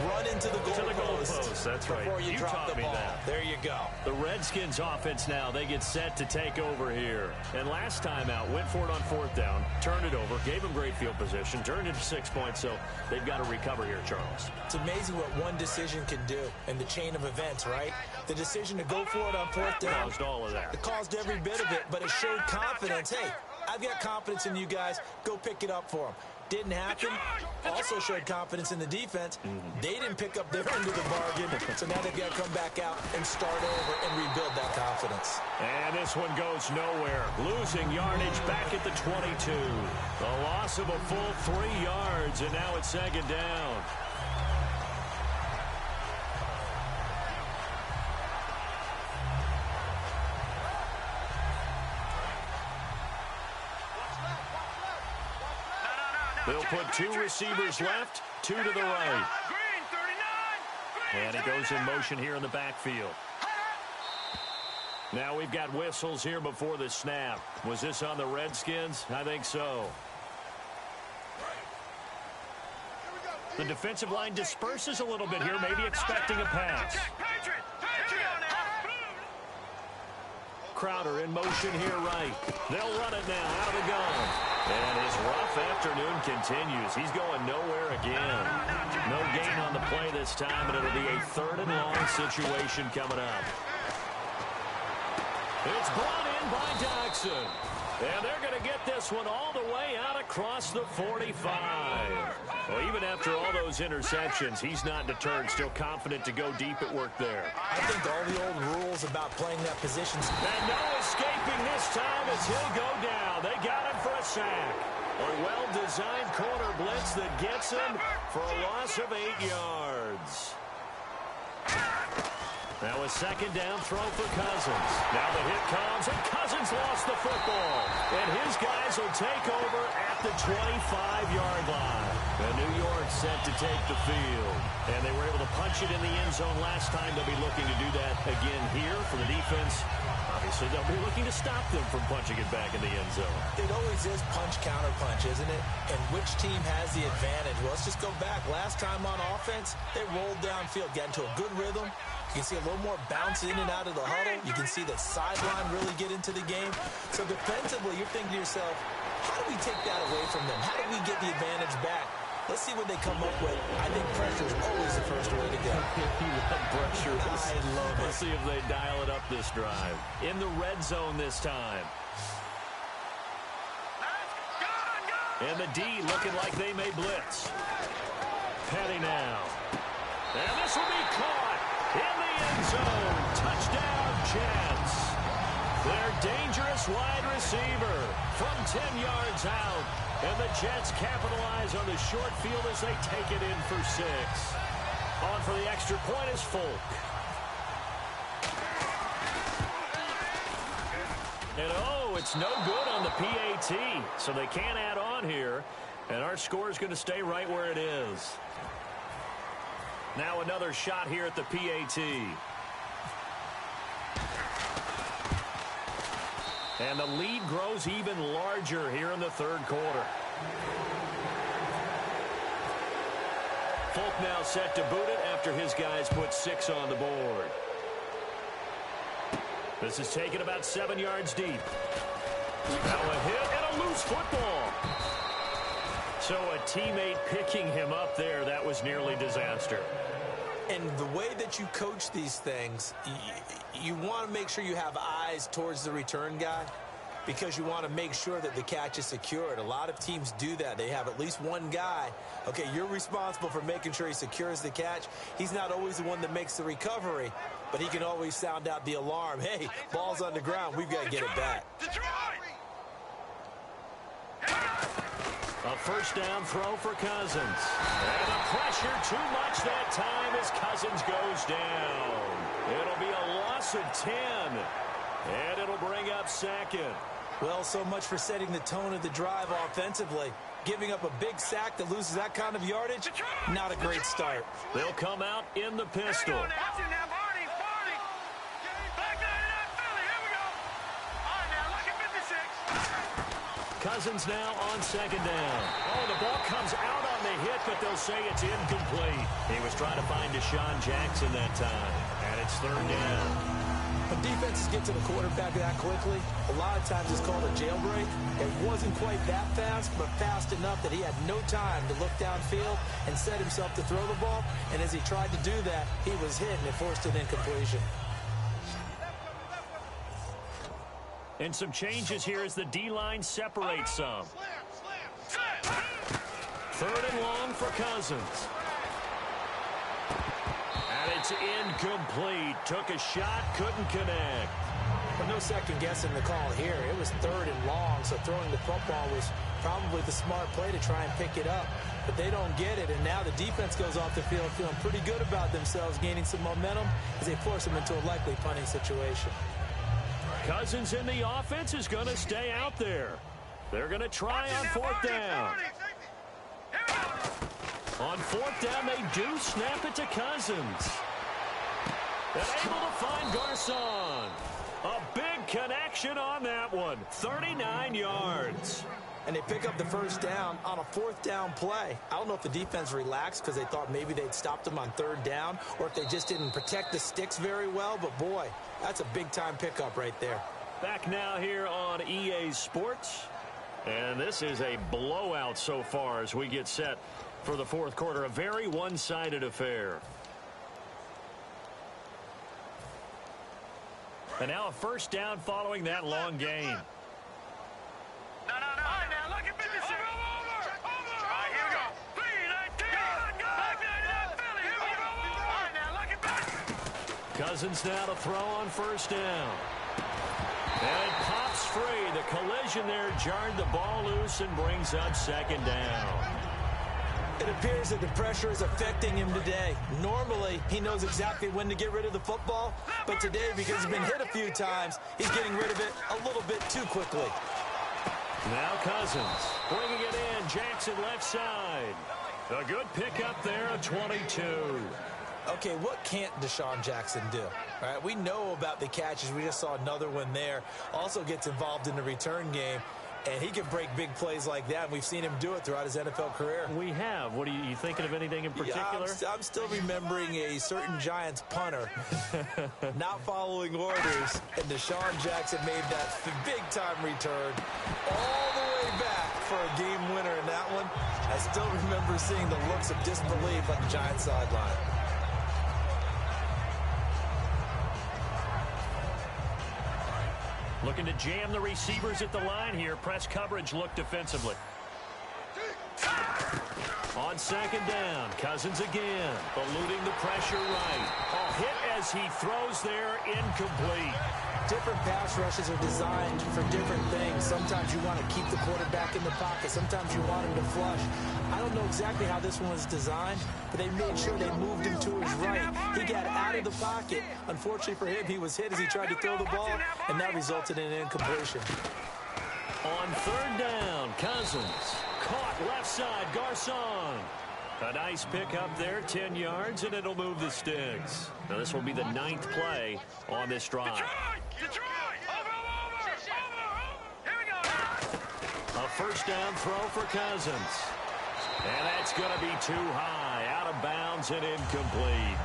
Run into the goal post. That's right. Before you drop the ball. There you go. The Redskins offense now, they get set to take over here. And last time out, went for it on 4th down, turned it over, gave them great field position, turned it to 6 points, so they've got to recover here, Charles. It's amazing what one decision can do in the chain of events, right? The decision to go for it on 4th down. Caused all of that. It caused every bit of it, but it showed confidence. Hey, I've got confidence in you guys. Go pick it up for them. Didn't happen. Also showed confidence in the defense. They didn't pick up their end of the bargain, so now they've got to come back out and start over and rebuild that confidence. And this one goes nowhere. Losing yardage back at the 22. The loss of a full 3 yards, and now it's 2nd down. They'll put 2 receivers left, 2 to the right. And he goes in motion here in the backfield. Now we've got whistles here before the snap. Was this on the Redskins? I think so. The defensive line disperses a little bit here, maybe expecting a pass. Crowder in motion here right. They'll run it now out of the gun. And his rough afternoon continues. He's going nowhere again. No gain on the play this time, and it'll be a 3rd and long situation coming up. It's brought in by Jackson. And they're going to get this one all the way out across the 45. Well, even after all those interceptions, he's not deterred, still confident to go deep at work there. I think all the old rules about playing that position. And no escaping this time as he'll go down. They got him for a sack. A well-designed corner blitz that gets him for a loss of 8 yards. Now a 2nd down throw for Cousins. Now the hit comes, and Cousins lost the football. And his guys will take over at the 25-yard line. And New York set to take the field. And they were able to punch it in the end zone last time. They'll be looking to do that again here for the defense. Obviously, they'll be looking to stop them from punching it back in the end zone. It always is punch, counter punch, isn't it? And which team has the advantage? Well, let's just go back. Last time on offense, they rolled downfield, got into a good rhythm. You can see a little more bounce in and out of the huddle. You can see the sideline really get into the game. So defensively, you're thinking to yourself, how do we take that away from them? How do we get the advantage back? Let's see what they come up with. I think pressure is always the first way to go. You love pressure. I love it. Let's see if they dial it up this drive. In the red zone this time. And the D looking like they may blitz. Petty now. And this will be caught in the end zone. Touchdown, Jets. Their dangerous wide receiver from 10 yards out. And the Jets capitalize on the short field as they take it in for 6. On for the extra point is Folk. And oh, it's no good on the PAT. So they can't add on here. And our score is going to stay right where it is. Now another shot here at the PAT. And the lead grows even larger here in the 3rd quarter. Folk now set to boot it after his guys put 6 on the board. This is taken about 7 yards deep. Now a hit and a loose football. So a teammate picking him up there, that was nearly disaster. And the way that you coach these things, you want to make sure you have eyes towards the return guy because you want to make sure that the catch is secured. A lot of teams do that. They have at least one guy. Okay, you're responsible for making sure he secures the catch. He's not always the one that makes the recovery, but he can always sound out the alarm. Hey, ball's on the ground. We've got to get it back. A 1st down throw for Cousins. And the pressure too much that time as Cousins goes down. It'll be a loss of 10. And it'll bring up 2nd. Well, so much for setting the tone of the drive offensively. Giving up a big sack that loses that kind of yardage, not a great start. They'll come out in the pistol. Cousins now on 2nd down. Oh, the ball comes out on the hit, but they'll say it's incomplete. He was trying to find Deshaun Jackson that time, and it's 3rd down. When defenses get to the quarterback that quickly, a lot of times it's called a jailbreak. It wasn't quite that fast, but fast enough that he had no time to look downfield and set himself to throw the ball. And as he tried to do that, he was hit, and it forced an incompletion. And some changes here as the D-line separates some. 3rd and long for Cousins. And it's incomplete. Took a shot, couldn't connect. But no second guessing the call here. It was 3rd and long, so throwing the football was probably the smart play to try and pick it up. But they don't get it, and now the defense goes off the field feeling pretty good about themselves, gaining some momentum as they force them into a likely punting situation. Cousins in the offense is going to stay out there. They're going to try on 4th down. On fourth down, they do snap it to Cousins. And able to find Garcon. A big connection on that one. 39 yards. And they pick up the first down on a fourth down play. I don't know if the defense relaxed because they thought maybe they'd stopped them on third down or if they just didn't protect the sticks very well. But, boy, that's a big-time pickup right there. Back now here on EA Sports. And this is a blowout so far as we get set for the fourth quarter. A very one-sided affair. And now a first down following that long gain. No. All right, now, look at business here. All right, here we go. 3-19. Here we go. All right, now, look at business. Cousins now to throw on first down. And it pops free. The collision there jarred the ball loose and brings up second down. It appears that the pressure is affecting him today. Normally, he knows exactly when to get rid of the football, but today, because he's been hit a few times, he's getting rid of it a little bit too quickly. Now Cousins bringing it in. Jackson left side. A good pickup there, a 22. Okay, what can't Deshaun Jackson do? All right, we know about the catches. We just saw another one there. Also gets involved in the return game. And he can break big plays like that. And we've seen him do it throughout his NFL career. We have. What are you thinking of anything in particular? Yeah, I'm still remembering a certain Giants punter not following orders. And Deshaun Jackson made that big-time return all the way back for a game winner in that one. I still remember seeing the looks of disbelief on the Giants sideline. Looking to jam the receivers at the line here. Press coverage look defensively. On second down, Cousins again, eluding the pressure right. A hit as he throws there, incomplete. Different pass rushes are designed for different things. Sometimes you want to keep the quarterback in the pocket. Sometimes you want him to flush. I don't know exactly how this one was designed, but they made sure they moved him to his right. He got out of the pocket. Unfortunately for him, he was hit as he tried to throw the ball, and that resulted in an incompletion. On third down, Cousins caught left side, Garcon. A nice pickup there, 10 yards, and it'll move the sticks. Now this will be the 9th play on this drive. Detroit! Over! Here we go! A first down throw for Cousins. And that's going to be too high, out of bounds and incomplete.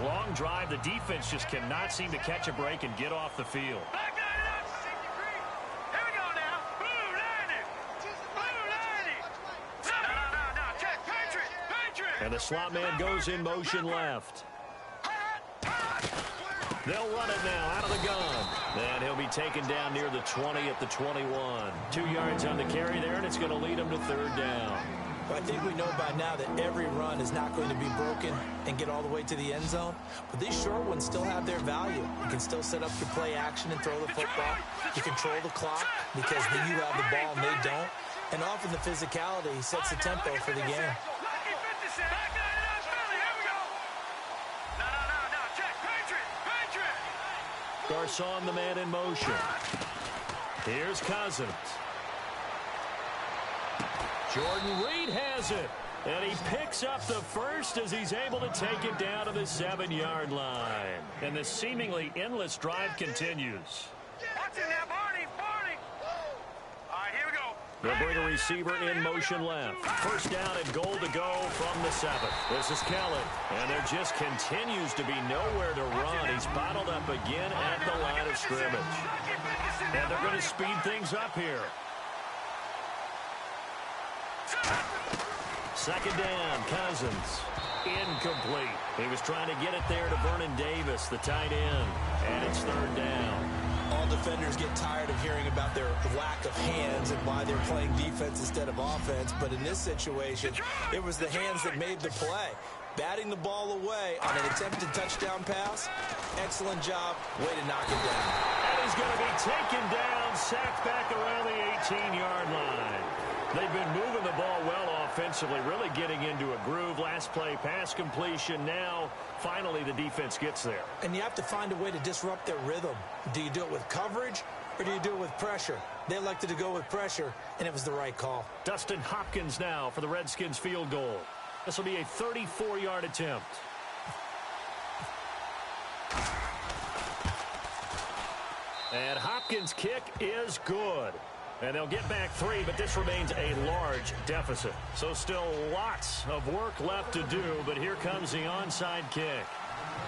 Long drive. The defense just cannot seem to catch a break and get off the field. And the slot man goes in motion left. They'll run it now out of the gun. And he'll be taken down near the 20 at the 21. 2 yards on the carry there, and it's going to lead him to third down. Well, I think we know by now that every run is not going to be broken and get all the way to the end zone. But these short ones still have their value. You can still set up your play action and throw the football. You control the clock because you have the ball and they don't. And often the physicality sets the tempo for the game. Garcon, the man in motion. Here's Cousins. Jordan Reed has it. And he picks up the first as he's able to take it down to the 7-yard line. And the seemingly endless drive continues. Watch it now, Barney. All right, here we go. They'll bring a receiver in motion left. First down and goal to go from the 7. This is Kelly. And there just continues to be nowhere to run. He's bottled up again at the line of scrimmage. And they're going to speed things up here. Second down, Cousins. Incomplete. He was trying to get it there to Vernon Davis, the tight end. And it's third down. All defenders get tired of hearing about their lack of hands and why they're playing defense instead of offense. But in this situation, it was the hands that made the play. Batting the ball away on an attempted touchdown pass. Excellent job. Way to knock it down. And he's going to be taken down, sacked back around the 18-yard line. They've been moving the ball well offensively, really getting into a groove. Last play, pass completion. Now, finally, the defense gets there. And you have to find a way to disrupt their rhythm. Do you do it with coverage, or do you do it with pressure? They elected to go with pressure, and it was the right call. Dustin Hopkins now for the Redskins field goal. This will be a 34-yard attempt. And Hopkins' kick is good. And they'll get back 3, but this remains a large deficit. So still lots of work left to do, but here comes the onside kick.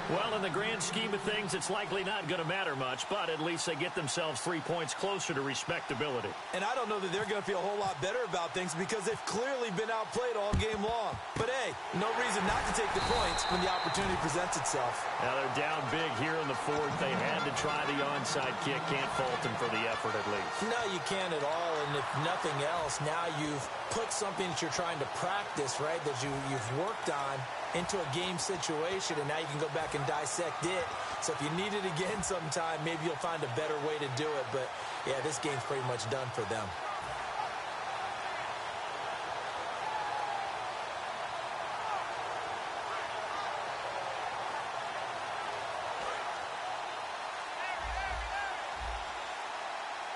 Well, in the grand scheme of things, it's likely not going to matter much, but at least they get themselves 3 points closer to respectability. And I don't know that they're going to feel a whole lot better about things because they've clearly been outplayed all game long. But, hey, no reason not to take the points when the opportunity presents itself. Now they're down big here in the fourth. They had to try the onside kick. Can't fault them for the effort at least. No, you can't at all. And if nothing else, now you've put something that you're trying to practice, right, that you've worked on into a game situation, and now you can go back and dissect it. So if you need it again sometime, maybe you'll find a better way to do it. But, yeah, this game's pretty much done for them.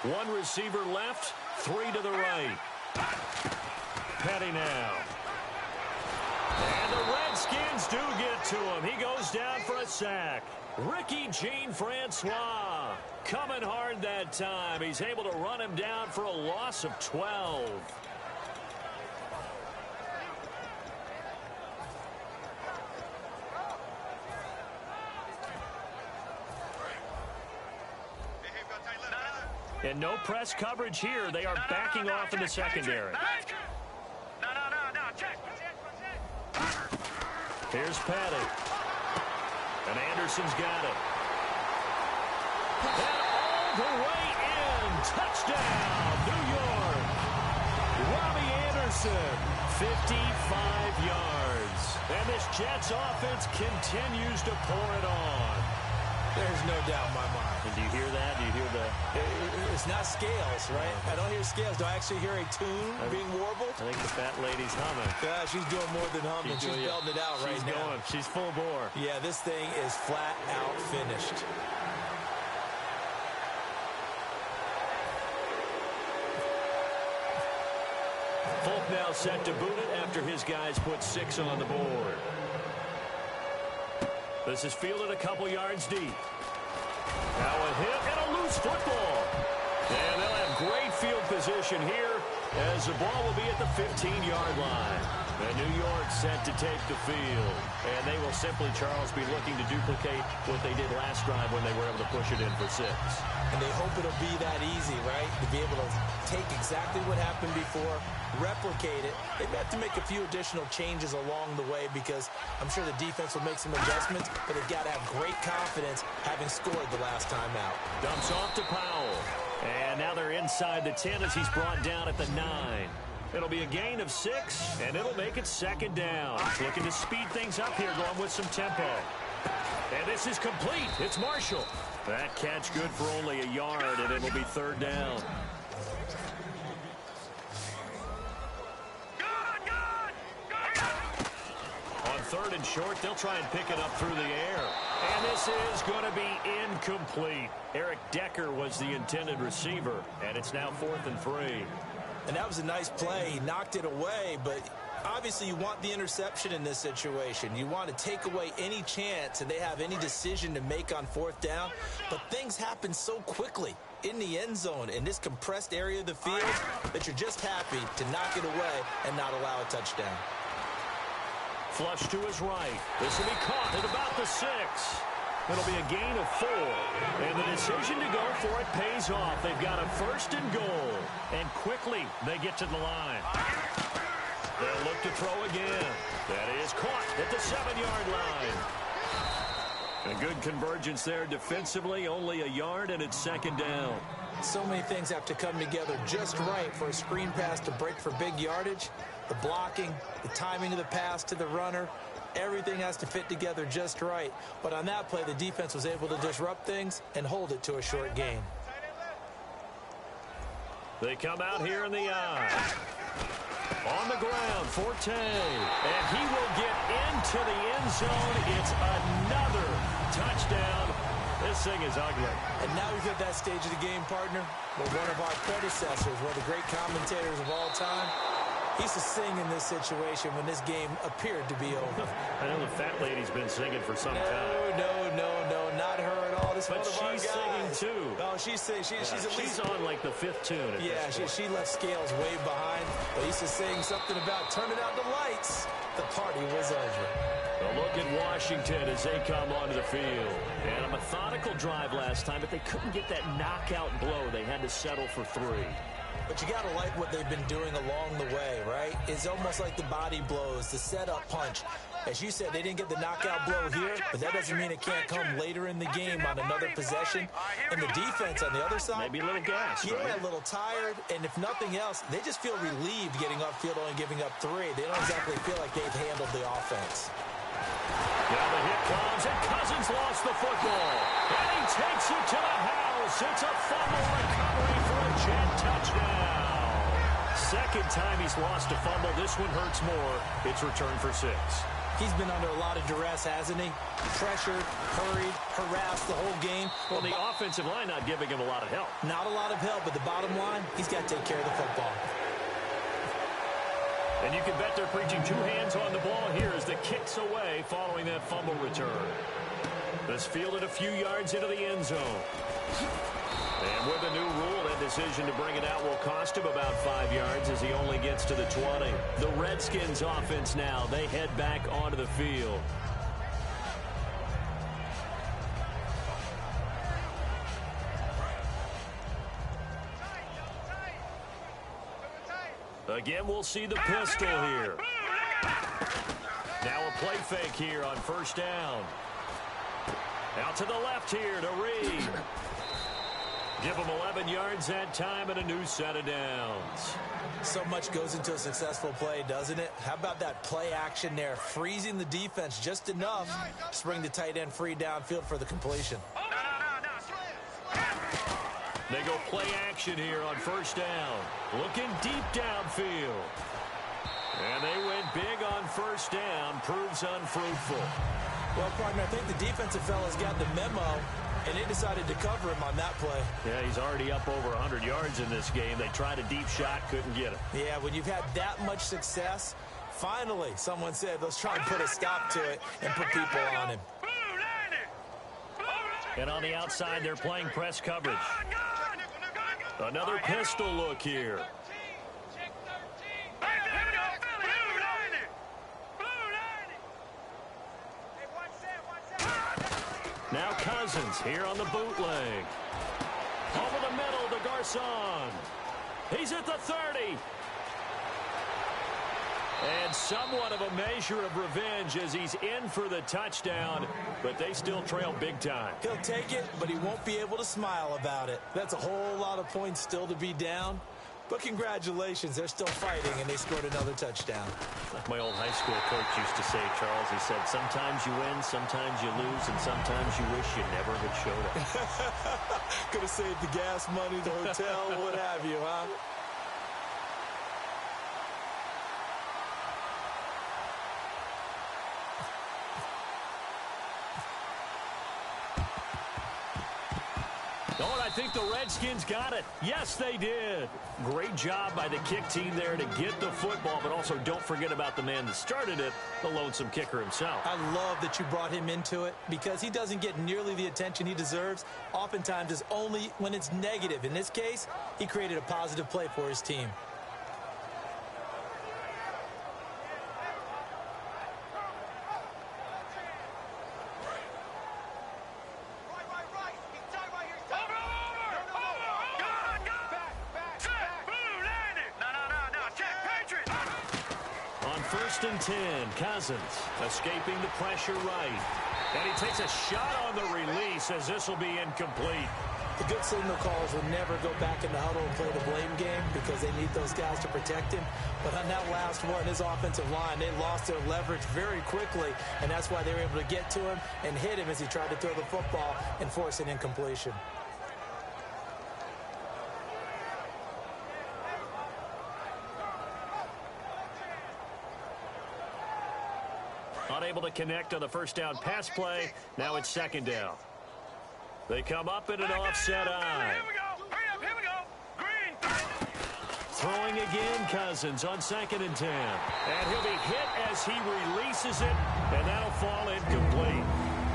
One receiver left, 3 to the right. Petty now. And the Redskins do get to him. He goes down for a sack. Ricky Jean-Francois coming hard that time. He's able to run him down for a loss of 12. And no press coverage here. They are backing off in the secondary. Here's Petty. And Anderson's got it. And all the way in. Touchdown, New York. Robbie Anderson, 55 yards. And this Jets offense continues to pour it on. There's no doubt in my mind. And do you hear that? Do you hear the... It's not scales, right? I don't hear scales. Do I actually hear a tune being warbled? I think the fat lady's humming. Yeah, she's doing more than humming. She's belting it out right now. She's going. She's full bore. Yeah, this thing is flat out finished. Folk now set to boot it after his guys put 6 on the board. This is fielded a couple yards deep. Now a hit and a loose football. And they'll have great field position here as the ball will be at the 15-yard line. And New York set to take the field. And they will simply, Charles, be looking to duplicate what they did last drive when they were able to push it in for 6. And they hope it'll be that easy, right? To be able to take exactly what happened before, replicate it. They've got to make a few additional changes along the way because I'm sure the defense will make some adjustments, but they've got to have great confidence having scored the last time out. Dumps off to Powell. And now they're inside the 10 as he's brought down at the 9. It'll be a gain of 6, and it'll make it 2nd down. Looking to speed things up here, going with some tempo. And this is complete. It's Marshall. That catch good for only a yard, and it will be 3rd down. On 3rd and short, they'll try and pick it up through the air. And this is going to be incomplete. Eric Decker was the intended receiver, and it's now 4th and 3. And that was a nice play. He knocked it away, but obviously you want the interception in this situation. You want to take away any chance and they have any decision to make on 4th down. But things happen so quickly in the end zone in this compressed area of the field that you're just happy to knock it away and not allow a touchdown. Flush to his right. This will be caught at about the 6. It'll be a gain of 4. And the decision to go for it pays off. They've got a 1st and goal. And quickly they get to the line. They'll look to throw again. That is caught at the 7-yard line. A good convergence there defensively. Only a yard, and it's 2nd down. So many things have to come together just right for a screen pass to break for big yardage. The blocking, the timing of the pass to the runner. Everything has to fit together just right. But on that play, the defense was able to disrupt things and hold it to a short gain. They come out here in the eye. On the ground, Forte. And he will get into the end zone. It's another touchdown. This thing is ugly. And now we've hit that stage of the game, partner, where one of our predecessors, one of the great commentators of all time, he used to sing in this situation when this game appeared to be over. I know the fat lady's been singing for some time. No, not her at all. This But one of our she's guys. singing too. No, she's singing. She's at least She's on like the 5th tune at Yeah, this point. she left Scales way behind. But he used to sing something about turning out the lights. The party was over. A look at Washington as they come onto the field. And a methodical drive last time, but they couldn't get that knockout blow. They had to settle for 3. But you got to like what they've been doing along the way, right? It's almost like the body blows, the setup punch. As you said, they didn't get the knockout blow here, but that doesn't mean it can't come later in the game on another possession. And the defense on the other side, Maybe a little gas, yeah, right? a little tired. And if nothing else, they just feel relieved getting upfield, only giving up 3. They don't exactly feel like they've handled the offense. Now the hit comes, and Cousins lost the football. And he takes it to the house. It's a fumble recovery for a Jet touchdown. Second time he's lost a fumble. This one hurts more. It's returned for 6. He's been under a lot of duress, hasn't he? Pressured, hurried, harassed the whole game. Well, the offensive line not giving him a lot of help. Not a lot of help, but the bottom line, he's got to take care of the football. And you can bet they're preaching 2 hands on the ball here as the kick's away following that fumble return. This fielded a few yards into the end zone. And with the new rule, that decision to bring it out will cost him about 5 yards as he only gets to the 20. The Redskins offense now, they head back onto the field. Again, we'll see the pistol here. Now a play fake here on first down. Out to the left here to Reed. Give him 11 yards that time and a new set of downs. So much goes into a successful play, doesn't it? How about that play action there? Freezing the defense just enough to bring the tight end free downfield for the completion. They go play action here on first down. Looking deep downfield. And they went big on first down. Proves unfruitful. Well, partner, I think the defensive fellas got the memo, and they decided to cover him on that play. Yeah, he's already up over 100 yards in this game. They tried a deep shot, couldn't get it. Yeah, when you've had that much success, finally someone said, let's try and put a stop to it and put people on him. And on the outside, they're playing press coverage. Another pistol look here. Now Cousins here on the bootleg. Over the middle to Garcon. He's at the 30. And somewhat of a measure of revenge as he's in for the touchdown, but they still trail big time. He'll take it, but he won't be able to smile about it. That's a whole lot of points still to be down. But congratulations, they're still fighting, and they scored another touchdown. Like my old high school coach used to say, Charles, he said, sometimes you win, sometimes you lose, and sometimes you wish you never had showed up. Could have saved the gas money, the hotel, what have you, huh? Oh, and I think the Redskins got it. Yes, they did. Great job by the kick team there to get the football, but also don't forget about the man that started it, the lonesome kicker himself. I love that you brought him into it because he doesn't get nearly the attention he deserves. Oftentimes, it's only when it's negative. In this case, he created a positive play for his team. First and 10, Cousins escaping the pressure right. And he takes a shot on the release as this will be incomplete. The good signal callers will never go back in the huddle and play the blame game because they need those guys to protect him. But on that last one, his offensive line, they lost their leverage very quickly, and that's why they were able to get to him and hit him as he tried to throw the football and force an incompletion. Unable to connect on the first down pass play. Now it's second down. They come up in an offset eye. Here we go. Hurry up. Here we go. Green. Throwing again, Cousins on 2nd and 10. And he'll be hit as he releases it, and that'll fall incomplete.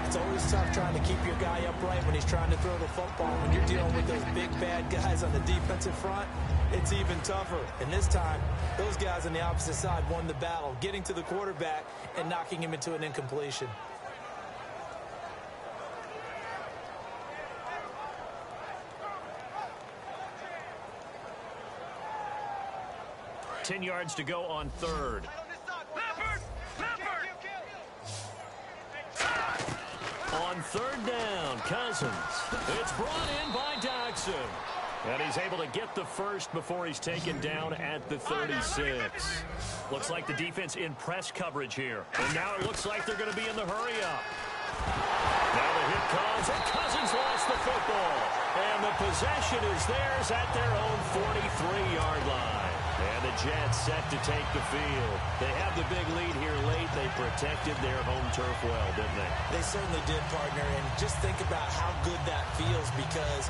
It's always tough trying to keep your guy upright when he's trying to throw the football. When you're dealing with those big, bad guys on the defensive front, it's even tougher. And this time, those guys on the opposite side won the battle, getting to the quarterback and knocking him into an incompletion. 10 yards to go on 3rd. On 3rd down, Cousins. It's brought in by Dodson. And he's able to get the first before he's taken down at the 36. Looks like the defense in press coverage here. And now it looks like they're going to be in the hurry-up. Now the hit comes, and Cousins lost the football. And the possession is theirs at their own 43-yard line. And the Jets set to take the field. They have the big lead here late. They protected their home turf well, didn't they? They certainly did, partner. And just think about how good that feels, because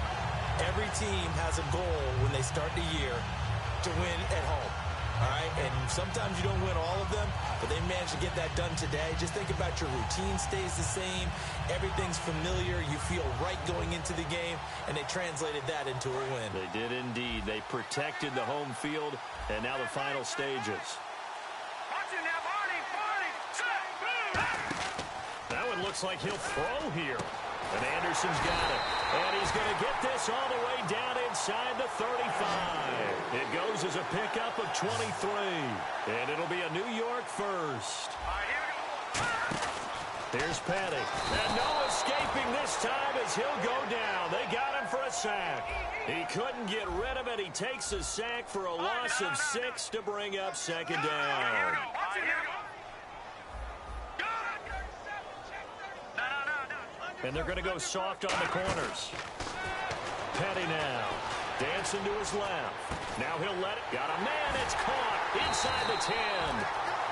every team has a goal when they start the year to win at home. All right, and sometimes you don't win all of them, but they managed to get that done today. Just think about your routine stays the same. Everything's familiar. You feel right going into the game, and they translated that into a win. They did indeed. They protected the home field, and now the final stages. Now it looks like he'll throw here. And Anderson's got it. And he's going to get this all the way down inside the 35. It goes as a pickup of 23. And it'll be a New York first. Here's Petty. And no escaping this time as he'll go down. They got him for a sack. He couldn't get rid of it. He takes a sack for a loss of 6 to bring up 2nd down. And they're going to go soft on the corners. Petty now. Dancing to his left. Now he'll let it. Got a man. It's caught inside the 10.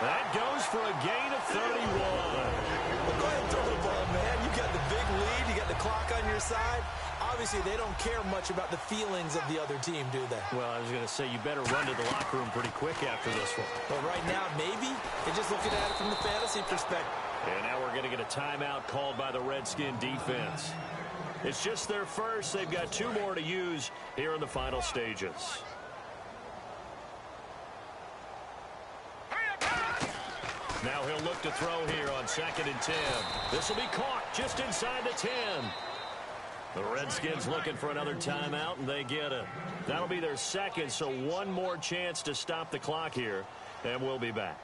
That goes for a gain of 31. Well, go ahead and throw the ball, man. You got the big lead. You got the clock on your side. Obviously, they don't care much about the feelings of the other team, do they? Well, I was going to say, you better run to the locker room pretty quick after this one. But right now, maybe. They're just looking at it from the fantasy perspective. And now we're going to get a timeout called by the Redskin defense. It's just their first. They've got 2 more to use here in the final stages. Now he'll look to throw here on 2nd and 10. This will be caught just inside the 10. The Redskins looking for another timeout, and they get it. That'll be their second, so 1 more chance to stop the clock here, and we'll be back.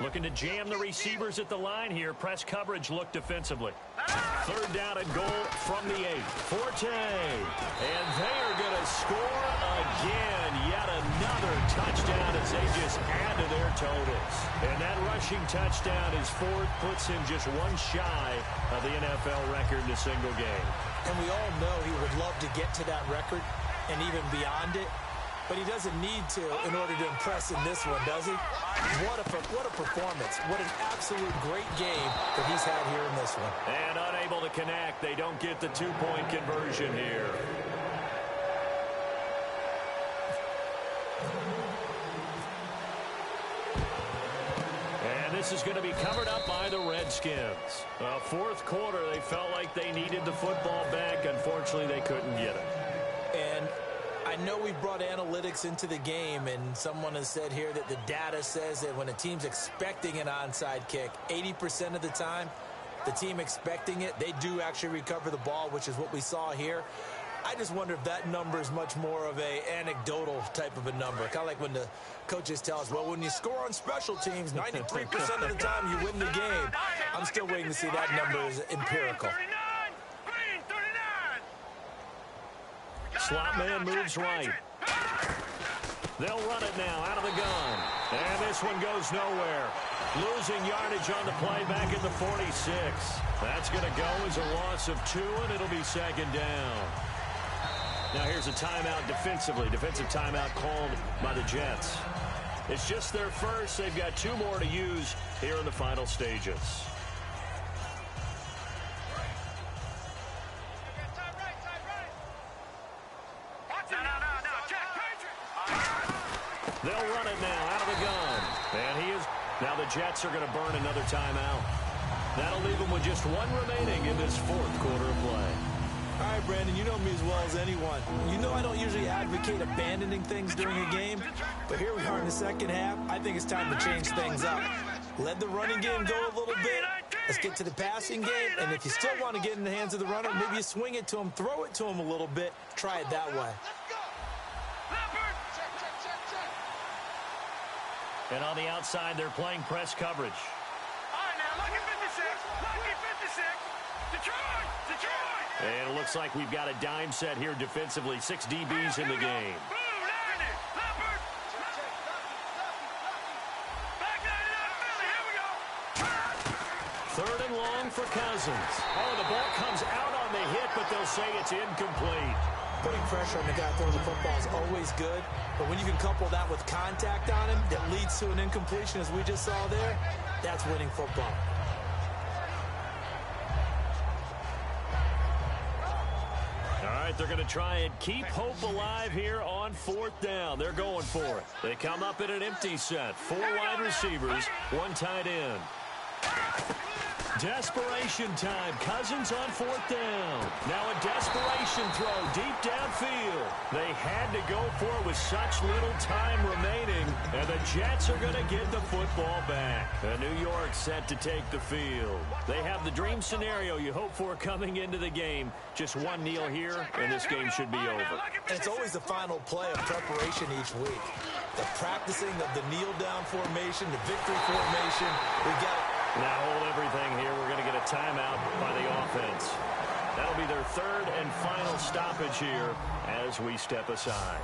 Looking to jam the receivers at the line here. Press coverage look defensively. 3rd down and goal from the 8. Forte. And they are going to score again. Yet another touchdown as they just add to their totals. And that rushing touchdown is 4th, puts him just 1 shy of the NFL record in a single game. And we all know he would love to get to that record and even beyond it. But he doesn't need to in order to impress in this one, does he? What a performance. What an absolute great game that he's had here in this one. And unable to connect. They don't get the 2-point conversion here. And this is going to be covered up by the Redskins. 4th quarter, they felt like they needed the football back. Unfortunately, they couldn't get it. And I know we've brought analytics into the game, and someone has said here that the data says that when a team's expecting an onside kick, 80% of the time, the team expecting it, they do actually recover the ball, which is what we saw here. I just wonder if that number is much more of a anecdotal type of a number. Kind of like when the coaches tell us, well, when you score on special teams, 93% of the time you win the game. I'm still waiting to see that number is empirical. Slot man moves right. They'll run it now out of the gun. And this one goes nowhere. Losing yardage on the play back at the 46. That's going to go as a loss of 2, and it'll be 2nd down. Now here's a timeout defensively. Defensive timeout called by the Jets. It's just their first. They've got 2 more to use here in the final stages. They'll run it now out of the gun. And he is. Now the Jets are going to burn another timeout. That'll leave them with just one remaining in this fourth quarter of play. All right, Brandon, you know me as well as anyone. You know I don't usually advocate abandoning things during a game, but here we are in the second half. I think it's time to change things up. Let the running game go a little bit. Let's get to the passing game, and if you still want to get in the hands of the runner, maybe you swing it to him, throw it to him a little bit, try it that way. And on the outside, they're playing press coverage. All right, now, lucky 56. Lucky 56. Detroit! Detroit! And it looks like we've got a dime set here defensively. 6 DBs in the game. Third and long for Cousins. Oh, the ball comes out on the hit, but they'll say it's incomplete. Putting pressure on the guy throwing the football is always good, but when you can couple that with contact on him that leads to an incompletion, as we just saw there, that's winning football. All right, they're going to try and keep hope alive here on fourth down. They're going for it. They come up in an empty set. 4 wide receivers, 1 tight end. Desperation time. Cousins on fourth down. Now a desperation throw deep downfield. They had to go for it with such little time remaining, and the Jets are going to get the football back. And New York set to take the field. They have the dream scenario you hope for coming into the game. Just one kneel here, and this game should be over. And it's always the final play of preparation each week. The practicing of the kneel-down formation, the victory formation. We got it. Now hold everything here. We're going to get a timeout by the offense. That'll be their third and final stoppage here as we step aside.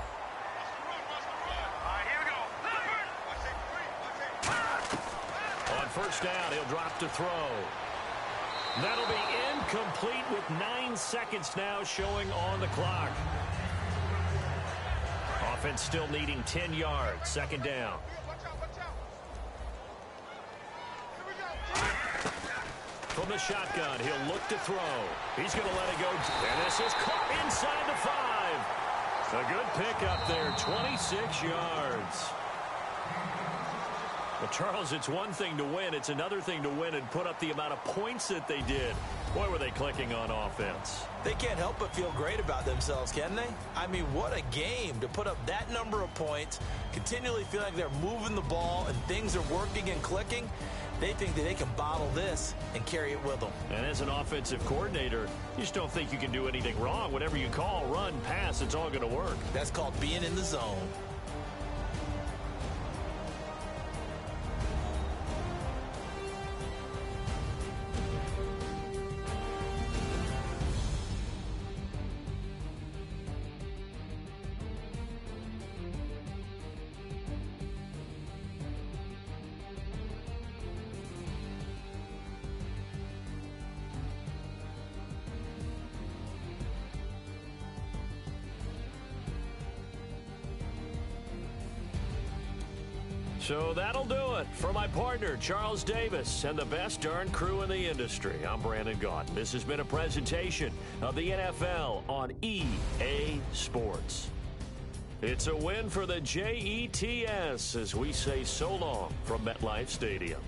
All right, here we go. On first down, he'll drop to throw. That'll be incomplete with 9 seconds now showing on the clock. Offense still needing 10 yards. Second down. From the shotgun, he'll look to throw. He's going to let it go. And this is caught inside the 5. A good pickup there, 26 yards. Well, Charles, it's one thing to win. It's another thing to win and put up the amount of points that they did. Boy, were they clicking on offense. They can't help but feel great about themselves, can they? I mean, what a game to put up that number of points, continually feel like they're moving the ball and things are working and clicking. They think that they can bottle this and carry it with them. And as an offensive coordinator, you just don't think you can do anything wrong. Whatever you call, run, pass, it's all going to work. That's called being in the zone. So that'll do it. For my partner, Charles Davis, and the best darn crew in the industry, I'm Brandon Gaudin. This has been a presentation of the NFL on EA Sports. It's a win for the Jets as we say so long from MetLife Stadium.